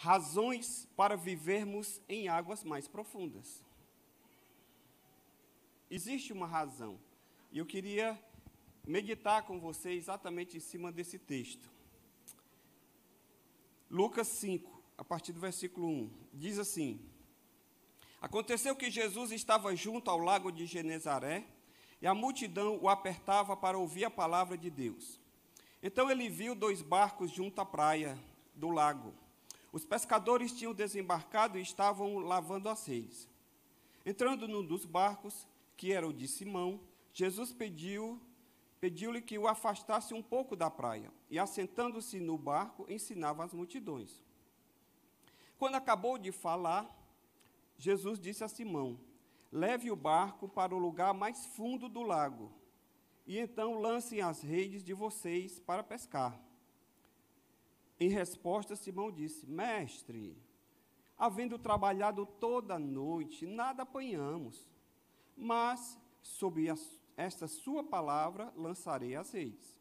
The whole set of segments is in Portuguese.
razões para vivermos em águas mais profundas. Existe uma razão, e eu queria meditar com você exatamente em cima desse texto. Lucas 5, a partir do versículo 1, diz assim: Aconteceu que Jesus estava junto ao lago de Genezaré, e a multidão o apertava para ouvir a palavra de Deus. Então ele viu 2 barcos junto à praia do lago. Os pescadores tinham desembarcado e estavam lavando as redes. Entrando num dos barcos, que era o de Simão, Jesus pediu-lhe que o afastasse um pouco da praia, e assentando-se no barco, ensinava as multidões. Quando acabou de falar, Jesus disse a Simão: Leve o barco para o lugar mais fundo do lago, e então lancem as redes de vocês para pescar. Em resposta, Simão disse: Mestre, havendo trabalhado toda a noite, nada apanhamos, mas sob esta sua palavra lançarei as redes.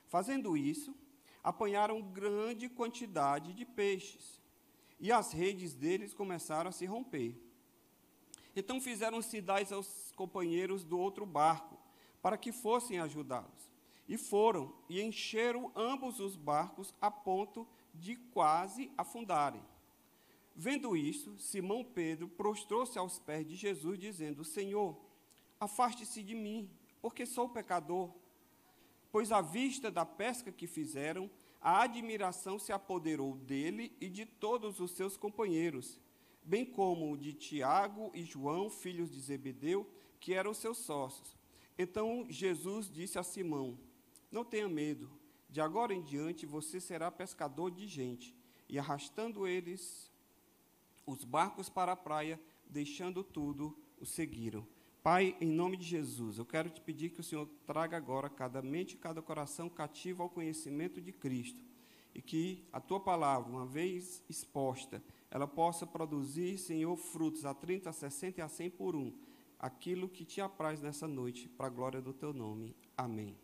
Fazendo isso, apanharam grande quantidade de peixes, e as redes deles começaram a se romper. Então fizeram sinais aos companheiros do outro barco, para que fossem ajudá-los. E foram, e encheram ambos os barcos a ponto de quase afundarem. Vendo isso, Simão Pedro prostrou-se aos pés de Jesus, dizendo: Senhor, afaste-se de mim, porque sou pecador. Pois à vista da pesca que fizeram, a admiração se apoderou dele e de todos os seus companheiros, bem como de Tiago e João, filhos de Zebedeu, que eram seus sócios. Então Jesus disse a Simão: Não tenha medo, de agora em diante você será pescador de gente. E arrastando eles os barcos para a praia, deixando tudo, o seguiram. Pai, em nome de Jesus, eu quero te pedir que o Senhor traga agora cada mente e cada coração cativo ao conhecimento de Cristo, e que a tua palavra, uma vez exposta, ela possa produzir, Senhor, frutos a 30, a 60 e a 100 por um, aquilo que te apraz nessa noite, para a glória do teu nome. Amém.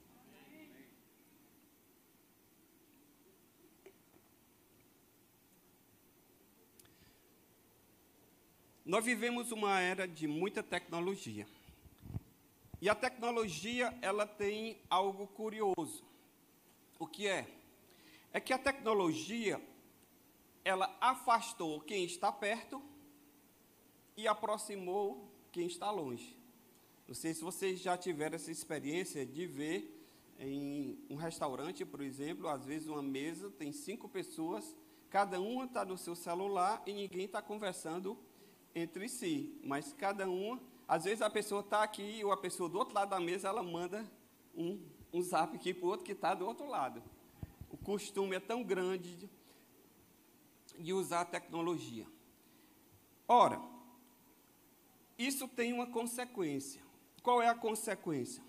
Nós vivemos uma era de muita tecnologia. E a tecnologia, ela tem algo curioso. O que é? É que a tecnologia, ela afastou quem está perto e aproximou quem está longe. Não sei se vocês já tiveram essa experiência de ver em um restaurante, por exemplo, às vezes uma mesa tem 5 pessoas, cada uma está no seu celular e ninguém está conversando entre si, mas cada uma, às vezes a pessoa está aqui ou a pessoa do outro lado da mesa, ela manda um zap aqui para o outro que está do outro lado. O costume é tão grande de usar a tecnologia. Ora, isso tem uma consequência. Qual é a consequência?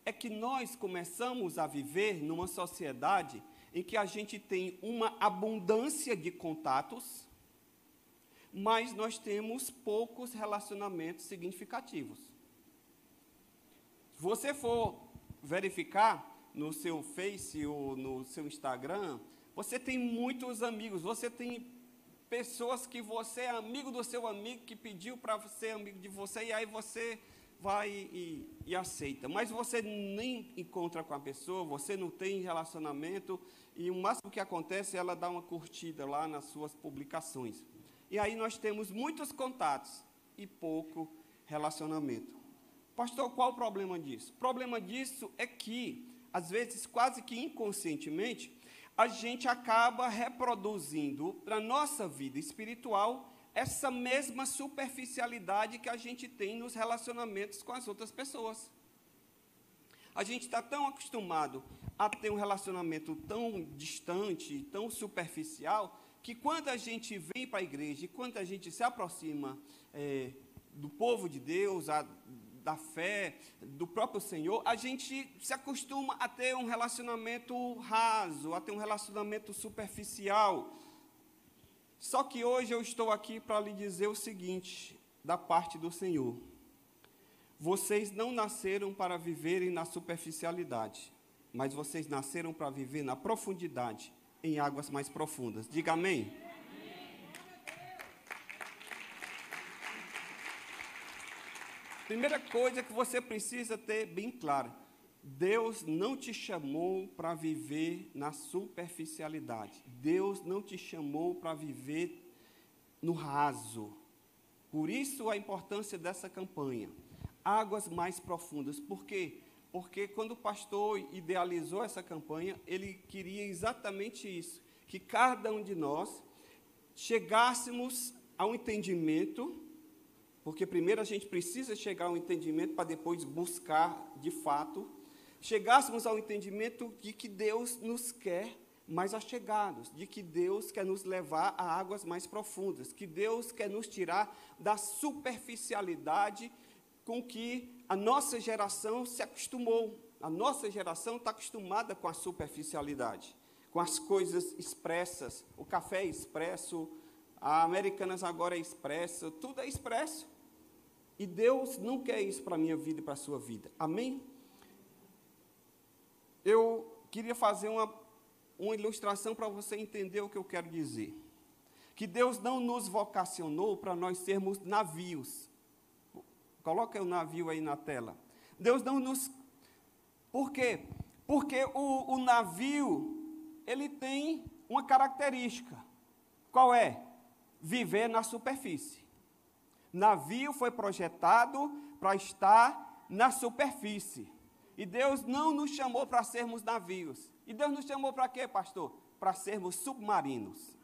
É que nós começamos a viver numa sociedade em que a gente tem uma abundância de contatos, mas nós temos poucos relacionamentos significativos. Se você for verificar no seu Face ou no seu Instagram, você tem muitos amigos, você tem pessoas que você é amigo do seu amigo, que pediu para ser amigo de você, e aí você vai e aceita. Mas você nem encontra com a pessoa, você não tem relacionamento, e o máximo que acontece é ela dar uma curtida lá nas suas publicações. E aí nós temos muitos contatos e pouco relacionamento. Pastor, qual o problema disso? O problema disso é que, às vezes, quase que inconscientemente, a gente acaba reproduzindo na nossa vida espiritual essa mesma superficialidade que a gente tem nos relacionamentos com as outras pessoas. A gente está tão acostumado a ter um relacionamento tão distante, tão superficial, que quando a gente vem para a igreja e quando a gente se aproxima do povo de Deus, da fé, do próprio Senhor, a gente se acostuma a ter um relacionamento raso, a ter um relacionamento superficial. Só que hoje eu estou aqui para lhe dizer o seguinte, da parte do Senhor: vocês não nasceram para viverem na superficialidade, mas vocês nasceram para viver na profundidade, em águas mais profundas. Diga amém. Primeira coisa que você precisa ter bem clara: Deus não te chamou para viver na superficialidade. Deus não te chamou para viver no raso. Por isso a importância dessa campanha. Águas mais profundas. Por quê? Porque quando o pastor idealizou essa campanha, ele queria exatamente isso, que cada um de nós chegássemos ao entendimento, porque primeiro a gente precisa chegar ao entendimento para depois buscar de fato, chegássemos ao entendimento de que Deus nos quer mais achegados, de que Deus quer nos levar a águas mais profundas, que Deus quer nos tirar da superficialidade com que a nossa geração se acostumou. A nossa geração está acostumada com a superficialidade, com as coisas expressas. O café é expresso, a Americanas agora é expressa, tudo é expresso. E Deus não quer isso para a minha vida e para a sua vida. Amém? Eu queria fazer uma ilustração para você entender o que eu quero dizer. Que Deus não nos vocacionou para nós sermos navios. Coloca o navio aí na tela. Deus não nos... Por quê? Porque o navio, ele tem uma característica. Qual é? Viver na superfície. Navio foi projetado para estar na superfície. E Deus não nos chamou para sermos navios. E Deus nos chamou para quê, pastor? Para sermos submarinos.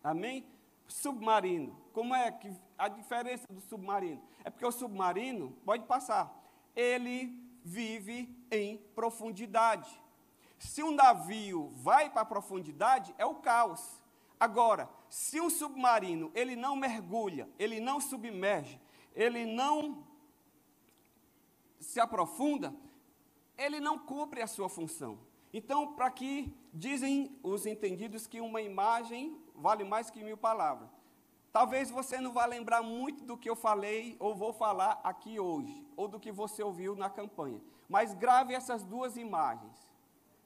Amém? Submarino. Como é que a diferença do submarino? É porque o submarino, pode passar, ele vive em profundidade. Se um navio vai para a profundidade, é o caos. Agora, se um submarino, ele não mergulha, ele não submerge, ele não se aprofunda, ele não cumpre a sua função. Então, para que dizem os entendidos que uma imagem vale mais que 1000 palavras. Talvez você não vá lembrar muito do que eu falei ou vou falar aqui hoje, ou do que você ouviu na campanha. Mas grave essas duas imagens.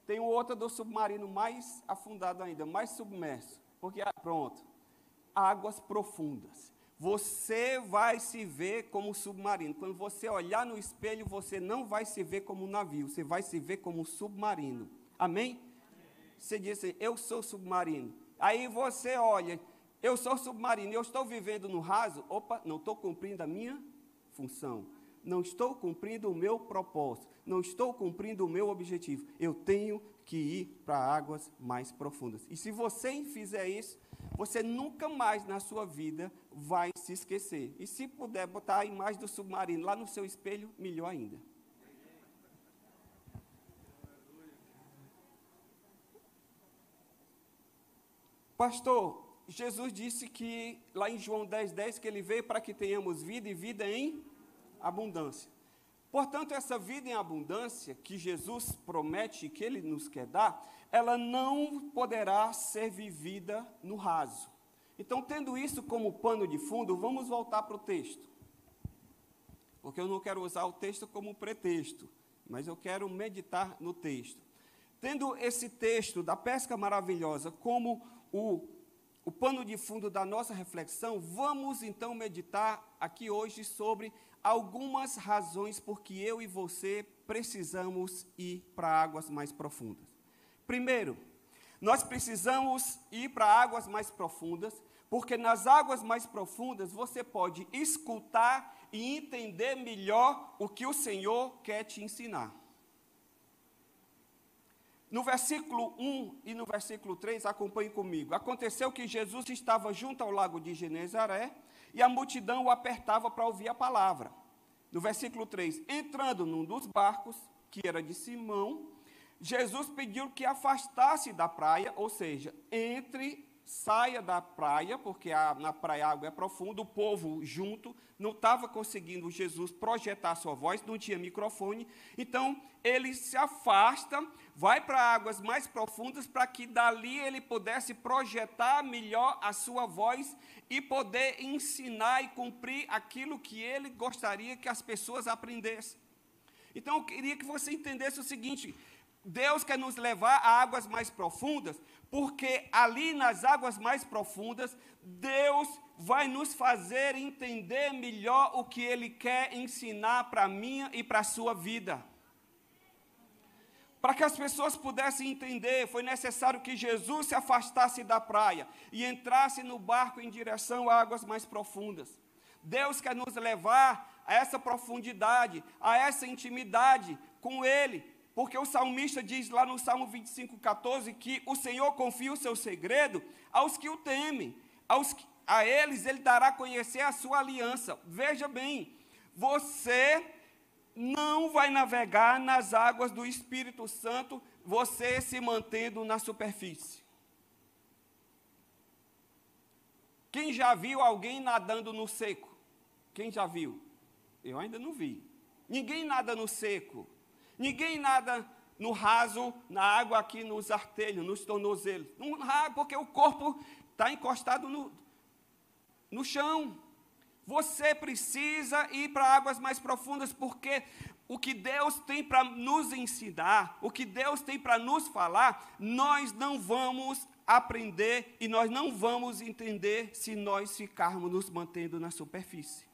Tem outra do submarino mais afundado ainda, mais submerso. Porque, pronto, águas profundas. Você vai se ver como submarino. Quando você olhar no espelho, você não vai se ver como um navio, você vai se ver como um submarino. Amém? Você diz assim, eu sou submarino. Aí você olha, eu sou submarino, eu estou vivendo no raso, opa, não estou cumprindo a minha função. Não estou cumprindo o meu propósito, não estou cumprindo o meu objetivo. Eu tenho que ir para águas mais profundas. E se você fizer isso, você nunca mais na sua vida vai se esquecer. E se puder botar a imagem do submarino lá no seu espelho, melhor ainda. Pastor, Jesus disse que, lá em João 10:10, que ele veio para que tenhamos vida e vida em abundância. Portanto, essa vida em abundância que Jesus promete que ele nos quer dar, ela não poderá ser vivida no raso. Então, tendo isso como pano de fundo, vamos voltar para o texto. Porque eu não quero usar o texto como pretexto, mas eu quero meditar no texto. Tendo esse texto da pesca maravilhosa como o pano de fundo da nossa reflexão, vamos então meditar aqui hoje sobre algumas razões por que eu e você precisamos ir para águas mais profundas. Primeiro, nós precisamos ir para águas mais profundas, porque nas águas mais profundas você pode escutar e entender melhor o que o Senhor quer te ensinar. No versículo 1 e no versículo 3, acompanhe comigo. Aconteceu que Jesus estava junto ao lago de Genezaré e a multidão o apertava para ouvir a palavra. No versículo 3, entrando num dos barcos, que era de Simão, Jesus pediu que afastasse da praia, ou seja, saia da praia, porque na praia a água é profunda, o povo junto, não estava conseguindo Jesus projetar sua voz, não tinha microfone, então ele se afasta, vai para águas mais profundas, para que dali ele pudesse projetar melhor a sua voz e poder ensinar e cumprir aquilo que ele gostaria que as pessoas aprendessem. Então eu queria que você entendesse o seguinte: Deus quer nos levar a águas mais profundas, porque ali nas águas mais profundas, Deus vai nos fazer entender melhor o que Ele quer ensinar para a minha e para a sua vida. Para que as pessoas pudessem entender, foi necessário que Jesus se afastasse da praia e entrasse no barco em direção a águas mais profundas. Deus quer nos levar a essa profundidade, a essa intimidade com Ele, porque o salmista diz lá no Salmo 25:14 que o Senhor confia o seu segredo aos que o temem, a eles Ele dará a conhecer a sua aliança. Veja bem, você não vai navegar nas águas do Espírito Santo, você se mantendo na superfície. Quem já viu alguém nadando no seco? Quem já viu? Eu ainda não vi. Ninguém nada no seco. Ninguém nada no raso, na água aqui nos artelhos, nos tornozelos. Não nada, porque o corpo está encostado no chão. Você precisa ir para águas mais profundas, porque o que Deus tem para nos ensinar, o que Deus tem para nos falar, nós não vamos aprender e nós não vamos entender se nós ficarmos nos mantendo na superfície.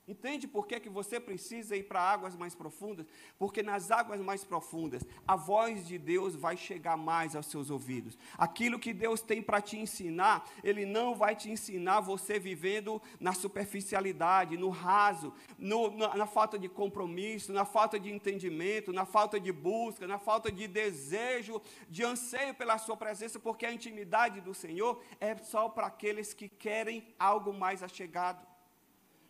Entende por que você precisa ir para águas mais profundas? Porque nas águas mais profundas, a voz de Deus vai chegar mais aos seus ouvidos. Aquilo que Deus tem para te ensinar, Ele não vai te ensinar você vivendo na superficialidade, no raso, na falta de compromisso, na falta de entendimento, na falta de busca, na falta de desejo, de anseio pela sua presença, porque a intimidade do Senhor é só para aqueles que querem algo mais achegado.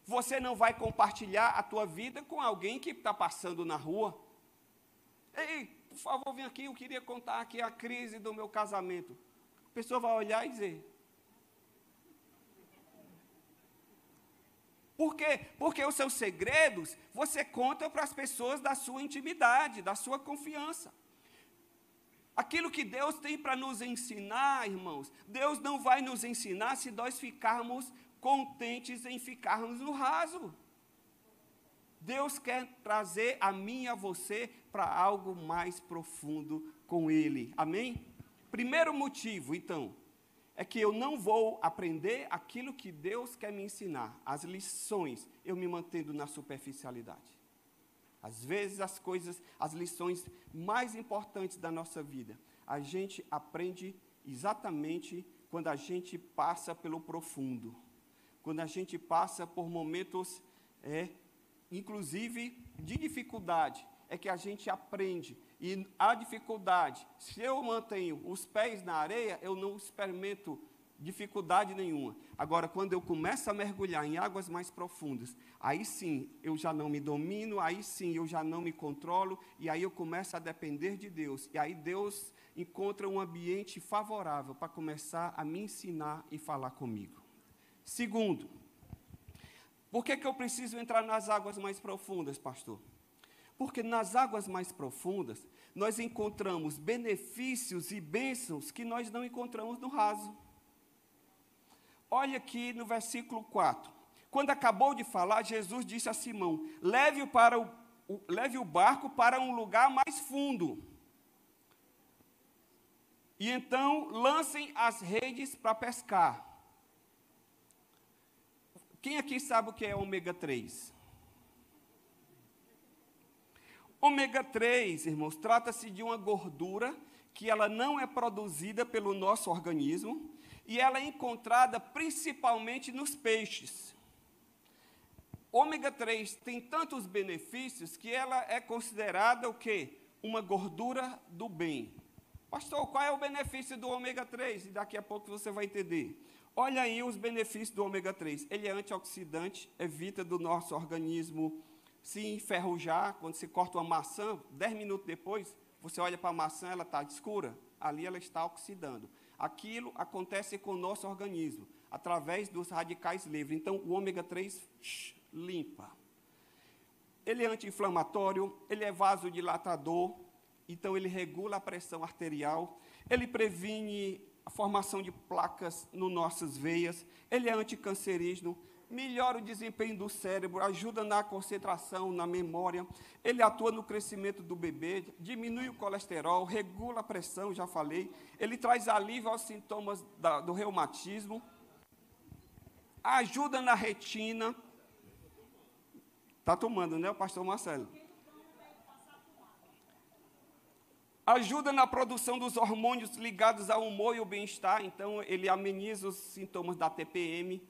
Você não vai compartilhar a tua vida com alguém que está passando na rua. Ei, por favor, vem aqui, eu queria contar aqui a crise do meu casamento. A pessoa vai olhar e dizer. Por quê? Porque os seus segredos, você conta para as pessoas da sua intimidade, da sua confiança. Aquilo que Deus tem para nos ensinar, irmãos, Deus não vai nos ensinar se nós ficarmos contentes em ficarmos no raso. Deus quer trazer a mim e a você para algo mais profundo com Ele. Amém? Primeiro motivo, então, é que eu não vou aprender aquilo que Deus quer me ensinar. As lições, eu me mantendo na superficialidade. Às vezes as lições mais importantes da nossa vida, a gente aprende exatamente quando a gente passa pelo profundo. Quando a gente passa por momentos, inclusive, de dificuldade, é que a gente aprende. E a dificuldade, se eu mantenho os pés na areia, eu não experimento dificuldade nenhuma. Agora, quando eu começo a mergulhar em águas mais profundas, aí sim eu já não me domino, aí sim eu já não me controlo, e aí eu começo a depender de Deus. E aí Deus encontra um ambiente favorável para começar a me ensinar e falar comigo. Segundo, por que eu preciso entrar nas águas mais profundas, pastor? Porque nas águas mais profundas, nós encontramos benefícios e bênçãos que nós não encontramos no raso. Olha aqui no versículo 4. Quando acabou de falar, Jesus disse a Simão, leve o barco para um lugar mais fundo. E então lancem as redes para pescar. Quem aqui sabe o que é ômega 3? Ômega 3, irmãos, trata-se de uma gordura que ela não é produzida pelo nosso organismo e ela é encontrada principalmente nos peixes. Ômega 3 tem tantos benefícios que ela é considerada o quê? Uma gordura do bem. Pastor, qual é o benefício do ômega 3? E daqui a pouco você vai entender. Olha aí os benefícios do ômega 3. Ele é antioxidante, evita do nosso organismo se enferrujar. Quando você corta uma maçã, 10 minutos depois, você olha para a maçã, ela está escura. Ali ela está oxidando. Aquilo acontece com o nosso organismo, através dos radicais livres. Então, o ômega 3 limpa. Ele é anti-inflamatório, ele é vasodilatador, então ele regula a pressão arterial, ele previne a formação de placas nas nossas veias, ele é anticancerígeno, melhora o desempenho do cérebro, ajuda na concentração, na memória, ele atua no crescimento do bebê, diminui o colesterol, regula a pressão, já falei, ele traz alívio aos sintomas do reumatismo, ajuda na retina. Está tomando, né, o pastor Marcelo? Ajuda na produção dos hormônios ligados ao humor e ao bem-estar, então ele ameniza os sintomas da TPM.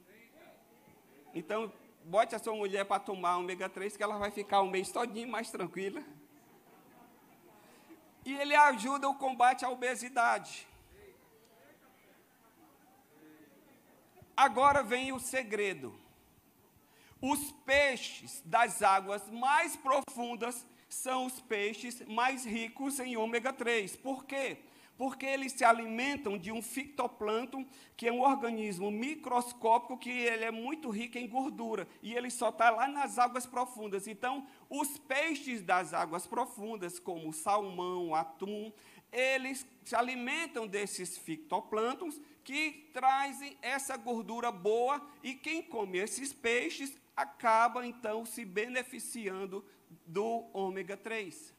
Então, bote a sua mulher para tomar ômega 3, que ela vai ficar um mês todinho mais tranquila. E ele ajuda o combate à obesidade. Agora vem o segredo. Os peixes das águas mais profundas são os peixes mais ricos em ômega 3. Por quê? Porque eles se alimentam de um fitoplâncton, que é um organismo microscópico, que ele é muito rico em gordura, e ele só está lá nas águas profundas. Então, os peixes das águas profundas, como o salmão, o atum, eles se alimentam desses fitoplânctons, que trazem essa gordura boa, e quem come esses peixes acaba, então, se beneficiando do ômega 3.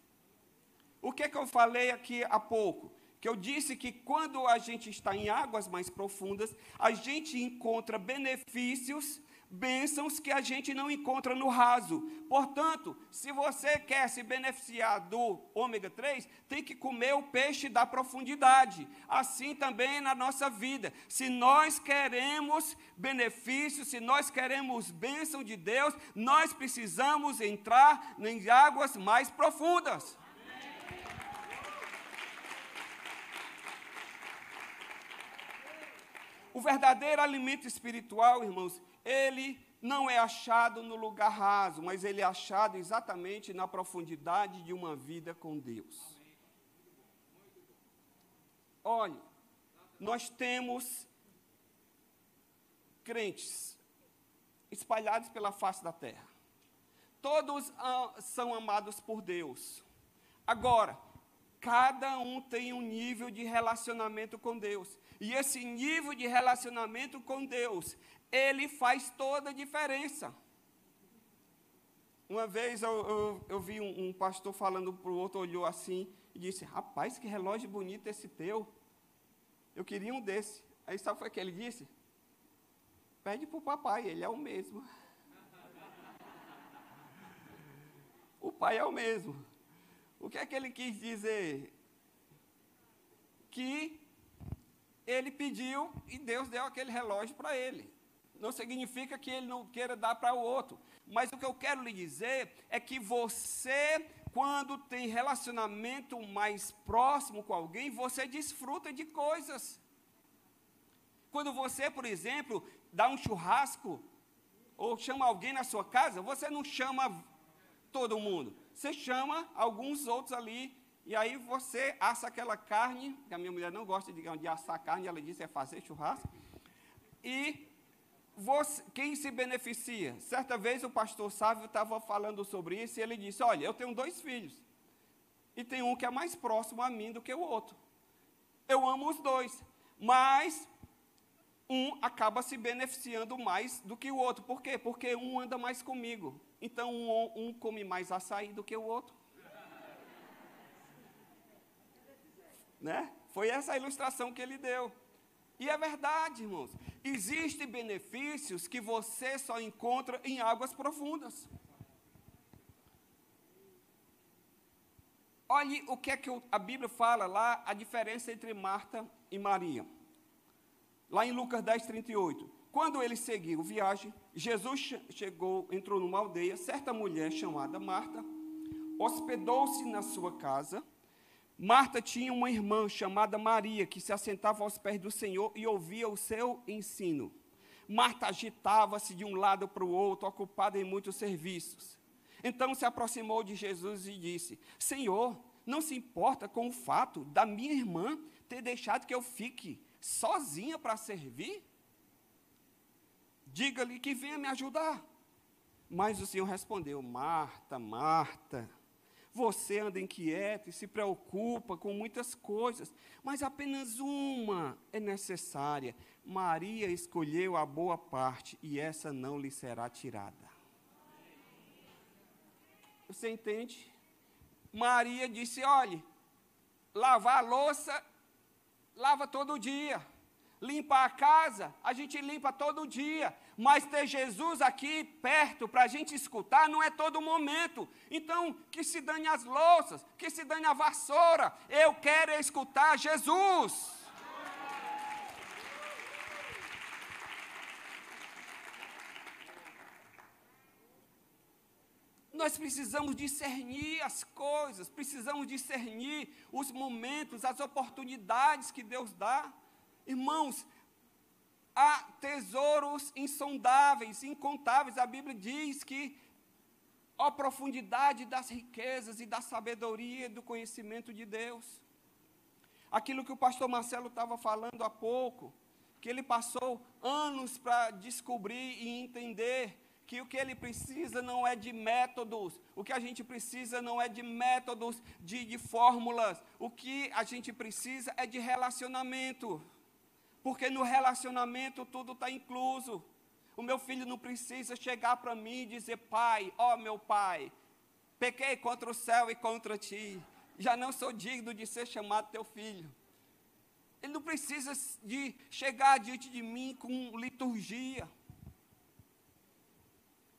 O que é que eu falei aqui há pouco? Que eu disse que quando a gente está em águas mais profundas, a gente encontra benefícios, bênçãos que a gente não encontra no raso. Portanto, se você quer se beneficiar do ômega 3, tem que comer o peixe da profundidade. Assim também na nossa vida. Se nós queremos benefícios, se nós queremos bênção de Deus, nós precisamos entrar em águas mais profundas. O verdadeiro alimento espiritual, irmãos, ele não é achado no lugar raso, mas ele é achado exatamente na profundidade de uma vida com Deus. Olha, nós temos crentes espalhados pela face da terra. Todos são amados por Deus. Agora, cada um tem um nível de relacionamento com Deus. E esse nível de relacionamento com Deus, ele faz toda a diferença. Uma vez eu vi um pastor falando para o outro, olhou assim e disse: rapaz, que relógio bonito esse teu. Eu queria um desse. Aí sabe o que ele disse? Pede para o papai, ele é o mesmo. O pai é o mesmo. O que é que ele quis dizer? Que ele pediu e Deus deu aquele relógio para ele. Não significa que ele não queira dar para o outro. Mas o que eu quero lhe dizer é que você, quando tem relacionamento mais próximo com alguém, você desfruta de coisas. Quando você, por exemplo, dá um churrasco, ou chama alguém na sua casa, você não chama todo mundo. Você chama alguns outros ali, e aí você assa aquela carne, que a minha mulher não gosta de assar carne, ela disse é fazer churrasco, e você, quem se beneficia? Certa vez o pastor Sávio estava falando sobre isso, e ele disse: olha, eu tenho 2 filhos, e tem um que é mais próximo a mim do que o outro. Eu amo os 2, mas um acaba se beneficiando mais do que o outro. Por quê? Porque um anda mais comigo. Então, um come mais açaí do que o outro. Né? Foi essa a ilustração que ele deu. E é verdade, irmãos. Existem benefícios que você só encontra em águas profundas. Olhe o que é que a Bíblia fala lá, a diferença entre Marta e Maria. Lá em Lucas 10, 38. Quando eles seguiram viagem, Jesus entrou numa aldeia, certa mulher chamada Marta hospedou-se na sua casa. Marta tinha uma irmã chamada Maria, que se assentava aos pés do Senhor e ouvia o seu ensino. Marta agitava-se de um lado para o outro, ocupada em muitos serviços. Então se aproximou de Jesus e disse: Senhor, não se importa com o fato da minha irmã ter deixado que eu fique sozinha para servir? Diga-lhe que venha me ajudar. Mas o Senhor respondeu: Marta, Marta, Você anda inquieto e se preocupa com muitas coisas, mas apenas uma é necessária. Maria escolheu a boa parte e essa não lhe será tirada. Você entende? Maria disse, olhe, lavar a louça, lava todo dia. Limpar a casa, a gente limpa todo dia. Mas ter Jesus aqui perto para a gente escutar não é todo momento. Então, que se dane as louças, que se dane a vassoura. Eu quero escutar Jesus. Nós precisamos discernir as coisas, precisamos discernir os momentos, as oportunidades que Deus dá. Irmãos, há tesouros insondáveis, incontáveis. A Bíblia diz que a profundidade das riquezas e da sabedoria e do conhecimento de Deus. Aquilo que o pastor Marcelo estava falando há pouco, que ele passou anos para descobrir e entender que o que ele precisa não é de métodos, o que a gente precisa não é de métodos, de fórmulas, o que a gente precisa é de relacionamento. Porque no relacionamento tudo está incluso. O meu filho não precisa chegar para mim e dizer, pai, ó meu pai, pequei contra o céu e contra ti, já não sou digno de ser chamado teu filho. Ele não precisa de chegar diante de mim com liturgia.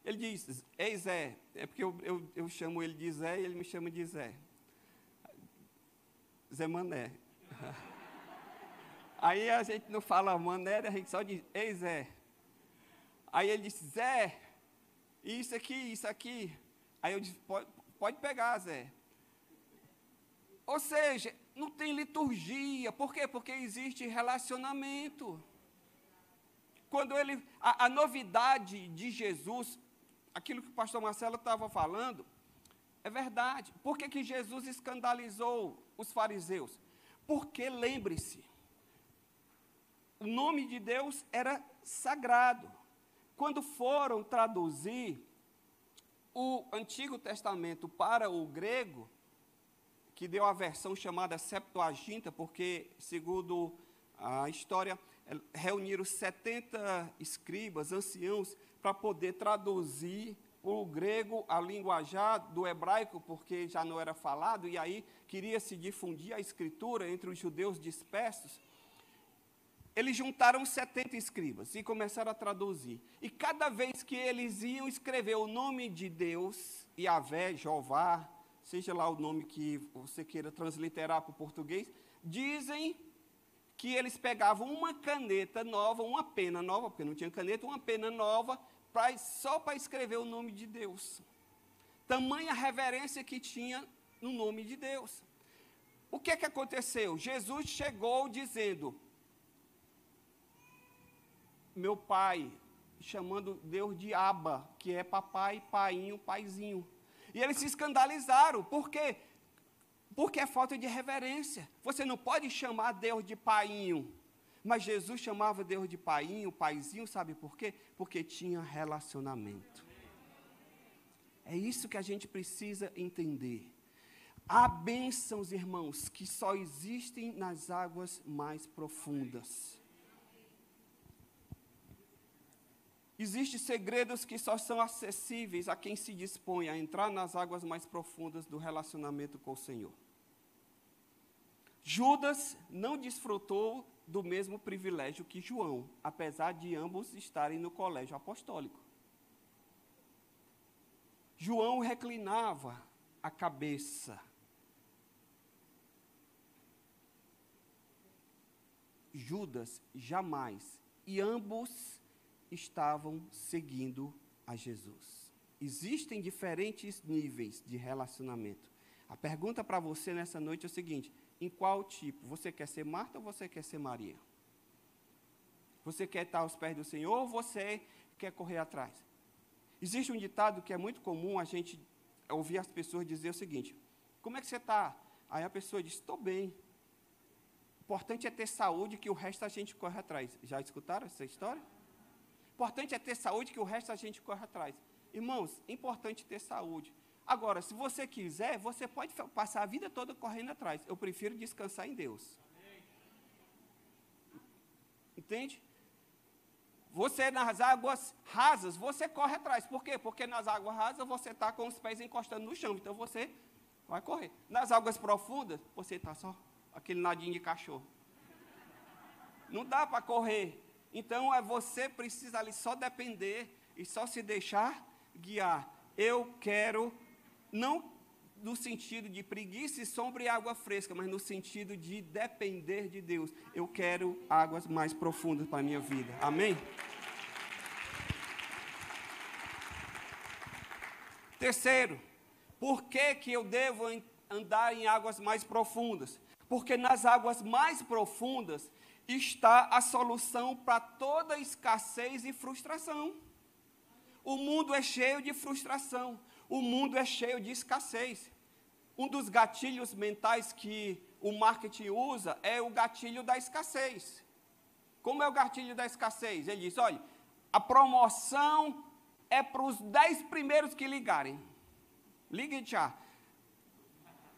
Ele diz, ei Zé, é porque eu chamo ele de Zé e ele me chama de Zé. Zé Mané. Aí a gente não fala mané, a gente só diz, ei Zé. Aí ele disse, Zé, isso aqui. Aí eu disse, pode pegar, Zé. Ou seja, não tem liturgia. Por quê? Porque existe relacionamento. Quando a novidade de Jesus, aquilo que o pastor Marcelo estava falando, é verdade. Por que Jesus escandalizou os fariseus? Porque, lembre-se, o nome de Deus era sagrado. Quando foram traduzir o Antigo Testamento para o grego, que deu a versão chamada Septuaginta, porque, segundo a história, reuniram 70 escribas, anciãos, para poder traduzir o grego, a linguajar do hebraico, porque já não era falado, e aí queria se difundir a escritura entre os judeus dispersos. Eles juntaram 70 escribas e começaram a traduzir. E cada vez que eles iam escrever o nome de Deus, Yahvé, Jeová, seja lá o nome que você queira transliterar para o português, dizem que eles pegavam uma caneta nova, uma pena nova, porque não tinha caneta, uma pena nova, só para escrever o nome de Deus. Tamanha reverência que tinha no nome de Deus. O que aconteceu? Jesus chegou dizendo, meu pai, chamando Deus de Abba, que é papai, painho, paizinho. E eles se escandalizaram. Por quê? Porque é falta de reverência. Você não pode chamar Deus de painho. Mas Jesus chamava Deus de painho, paizinho, sabe por quê? Porque tinha relacionamento. É isso que a gente precisa entender. Há bênçãos, irmãos, que só existem nas águas mais profundas. Existem segredos que só são acessíveis a quem se dispõe a entrar nas águas mais profundas do relacionamento com o Senhor. Judas não desfrutou do mesmo privilégio que João, apesar de ambos estarem no colégio apostólico. João reclinava a cabeça. Judas jamais. E ambos estavam seguindo a Jesus. Existem diferentes níveis de relacionamento. A pergunta para você nessa noite é o seguinte: em qual tipo? Você quer ser Marta ou você quer ser Maria? Você quer estar aos pés do Senhor ou você quer correr atrás? Existe um ditado que é muito comum a gente ouvir as pessoas dizer o seguinte: como é que você está? Aí a pessoa diz: estou bem. O importante é ter saúde, que o resto a gente corre atrás. Já escutaram essa história? O importante é ter saúde, que o resto a gente corre atrás. Irmãos, é importante ter saúde. Agora, se você quiser, você pode passar a vida toda correndo atrás. Eu prefiro descansar em Deus. Entende? Você nas águas rasas, você corre atrás. Por quê? Porque nas águas rasas você está com os pés encostando no chão. Então você vai correr. Nas águas profundas, você está só aquele nadinho de cachorro. Não dá para correr. Então você precisa ali só depender e só se deixar guiar. Eu quero, não no sentido de preguiça e sombra e água fresca, mas no sentido de depender de Deus. Eu quero águas mais profundas para a minha vida. Amém? Terceiro, por que eu devo andar em águas mais profundas? Porque nas águas mais profundas está a solução para toda escassez e frustração. O mundo é cheio de frustração. O mundo é cheio de escassez. Um dos gatilhos mentais que o marketing usa é o gatilho da escassez. Como é o gatilho da escassez? Ele diz, olha, a promoção é para os 10 primeiros que ligarem. Ligue já.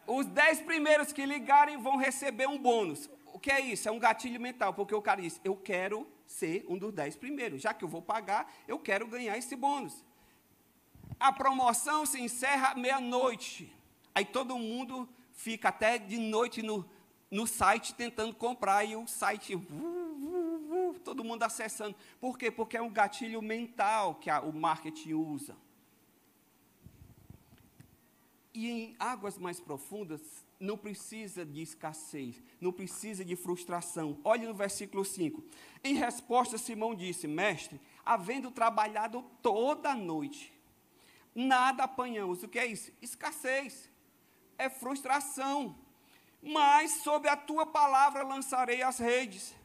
Os 10 primeiros que ligarem vão receber um bônus. O que é isso? É um gatilho mental, porque o cara diz, eu quero ser um dos 10 primeiros. Já que eu vou pagar, eu quero ganhar esse bônus. A promoção se encerra meia-noite. Aí todo mundo fica até de noite no site tentando comprar, e o site, todo mundo acessando. Por quê? Porque é um gatilho mental que o marketing usa. E em águas mais profundas, não precisa de escassez, não precisa de frustração. Olhe no versículo 5. Em resposta, Simão disse, mestre, havendo trabalhado toda a noite, nada apanhamos. O que é isso? Escassez, é frustração. Mas sob a tua palavra lançarei as redes.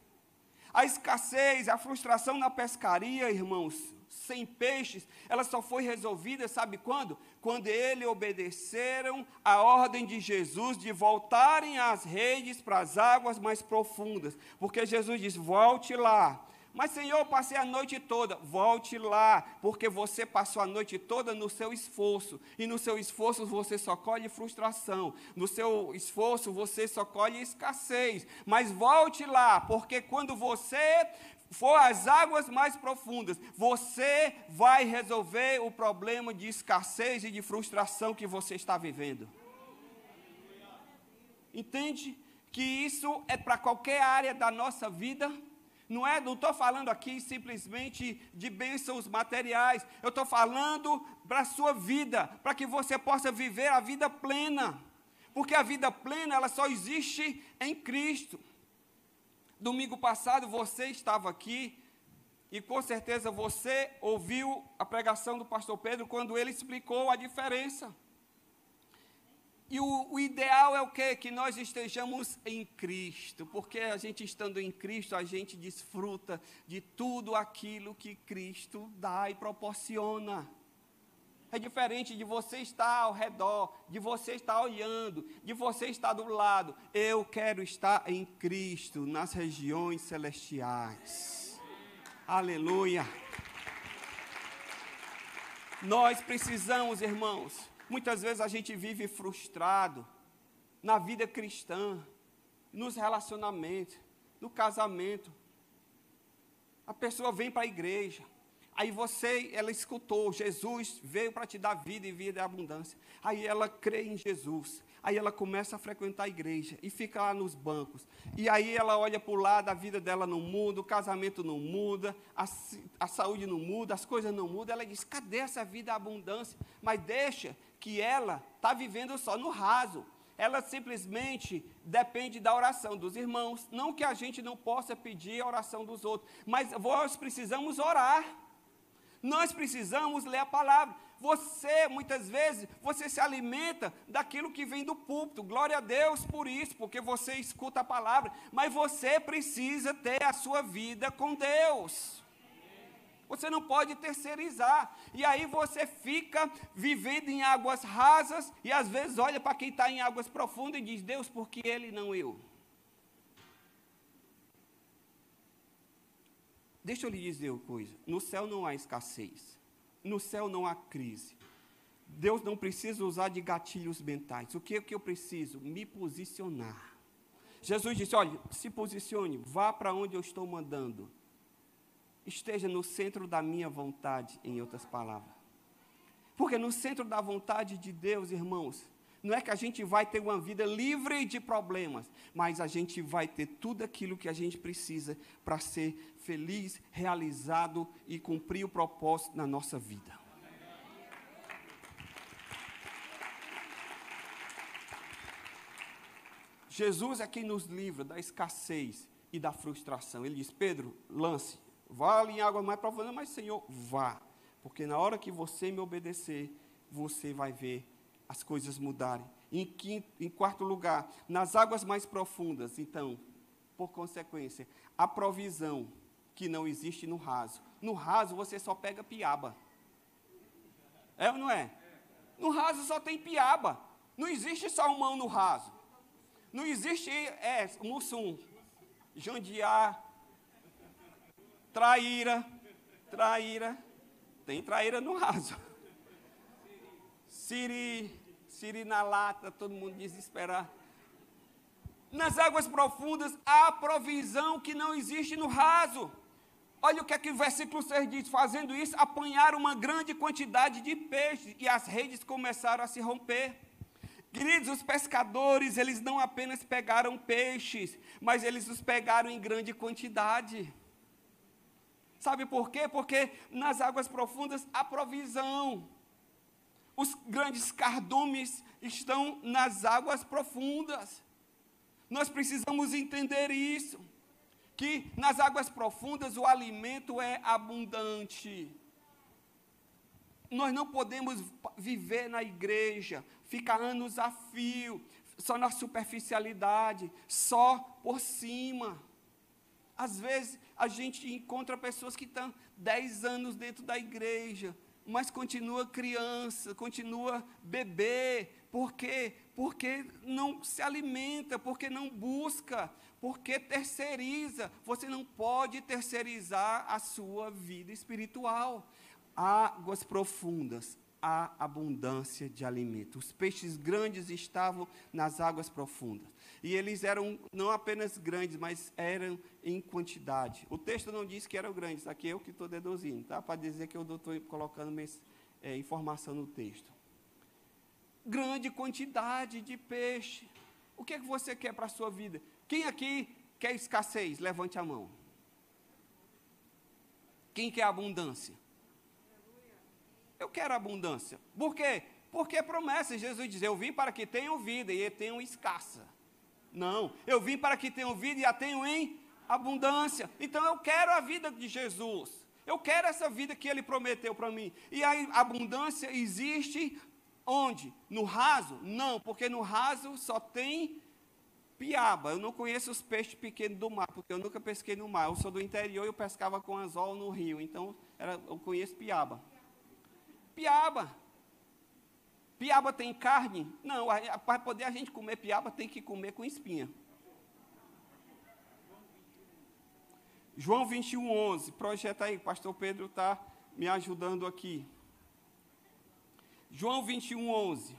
A escassez, a frustração na pescaria, irmãos, sem peixes, ela só foi resolvida, sabe quando? Quando eles obedeceram a ordem de Jesus de voltarem as redes para as águas mais profundas. Porque Jesus diz, volte lá. Mas, Senhor, eu passei a noite toda. Volte lá, porque você passou a noite toda no seu esforço. E no seu esforço você só colhe frustração. No seu esforço você só colhe escassez. Mas volte lá, porque quando você for às águas mais profundas, você vai resolver o problema de escassez e de frustração que você está vivendo. Entende? Que isso é para qualquer área da nossa vida. Não estou falando aqui simplesmente de bênçãos materiais. Eu estou falando para a sua vida, para que você possa viver a vida plena. Porque a vida plena, ela só existe em Cristo. Domingo passado você estava aqui e com certeza você ouviu a pregação do pastor Pedro quando ele explicou a diferença. E o ideal é o quê? Que nós estejamos em Cristo, porque a gente estando em Cristo, a gente desfruta de tudo aquilo que Cristo dá e proporciona. É diferente de você estar ao redor, de você estar olhando, de você estar do lado. Eu quero estar em Cristo, nas regiões celestiais. Aleluia. Nós precisamos, irmãos, muitas vezes a gente vive frustrado na vida cristã, nos relacionamentos, no casamento. A pessoa vem para a igreja, aí ela escutou, Jesus veio para te dar vida e vida em abundância. Aí ela crê em Jesus, aí ela começa a frequentar a igreja e fica lá nos bancos. E aí ela olha para o lado, a vida dela não muda, o casamento não muda, a saúde não muda, as coisas não mudam. Ela diz, cadê essa vida em abundância? Mas deixa que ela está vivendo só no raso. Ela simplesmente depende da oração dos irmãos. Não que a gente não possa pedir a oração dos outros, mas nós precisamos orar. Nós precisamos ler a palavra. Você, muitas vezes, você se alimenta daquilo que vem do púlpito. Glória a Deus por isso, porque você escuta a palavra. Mas você precisa ter a sua vida com Deus. Você não pode terceirizar. E aí você fica vivendo em águas rasas e às vezes olha para quem está em águas profundas e diz, Deus, por que ele não eu? Deixa eu lhe dizer uma coisa. No céu não há escassez. No céu não há crise. Deus não precisa usar de gatilhos mentais. O que é que eu preciso? Me posicionar. Jesus disse, olha, se posicione, vá para onde eu estou mandando. Esteja no centro da minha vontade, em outras palavras. Porque no centro da vontade de Deus, irmãos, não é que a gente vai ter uma vida livre de problemas, mas a gente vai ter tudo aquilo que a gente precisa para ser feliz, realizado e cumprir o propósito na nossa vida. Jesus é quem nos livra da escassez e da frustração. Ele diz, Pedro, lance, vá ali em água mais profunda, mas Senhor, vá. Porque na hora que você me obedecer, você vai ver as coisas mudarem. Em quarto lugar, nas águas mais profundas, então, por consequência, a provisão que não existe no raso. No raso você só pega piaba. É ou não é? No raso só tem piaba. Não existe salmão no raso. Não existe mussum, jandiá, traíra. Tem traíra no raso. Siri na lata, todo mundo desesperado. Nas águas profundas, há provisão que não existe no raso. Olha o que é que o versículo 6 diz. Fazendo isso, apanharam uma grande quantidade de peixes e as redes começaram a se romper. Queridos, os pescadores, eles não apenas pegaram peixes, mas eles os pegaram em grande quantidade. Sabe por quê? Porque nas águas profundas há provisão. Os grandes cardumes estão nas águas profundas. Nós precisamos entender isso, que nas águas profundas o alimento é abundante. Nós não podemos viver na igreja, ficar anos a fio, só na superficialidade, só por cima. Às vezes, a gente encontra pessoas que estão 10 anos dentro da igreja, mas continua criança, continua bebê. Por quê? Porque não se alimenta, porque não busca, porque terceiriza. Você não pode terceirizar a sua vida espiritual. Águas profundas, há abundância de alimento. Os peixes grandes estavam nas águas profundas. E eles eram não apenas grandes, mas eram em quantidade. O texto não diz que eram grandes, aqui eu que estou deduzindo, tá? Para dizer que eu estou colocando informação no texto. Grande quantidade de peixe. O que é que você quer para a sua vida? Quem aqui quer escassez? Levante a mão. Quem quer abundância? Eu quero abundância. Por quê? Porque é promessa. Jesus diz, eu vim para que tenham vida e tenham escassa. Não, eu vim para que tenham vida e a tenham em abundância. Então eu quero a vida de Jesus. Eu quero essa vida que Ele prometeu para mim. E a abundância existe onde? No raso? Não, porque no raso só tem piaba. Eu não conheço os peixes pequenos do mar, porque eu nunca pesquei no mar. Eu sou do interior e eu pescava com anzol no rio. Então eu conheço piaba. Piaba. Piaba tem carne? Não, para poder a gente comer piaba, tem que comer com espinha. João 21, 11. Projeta aí, o pastor Pedro está me ajudando aqui. João 21, 11.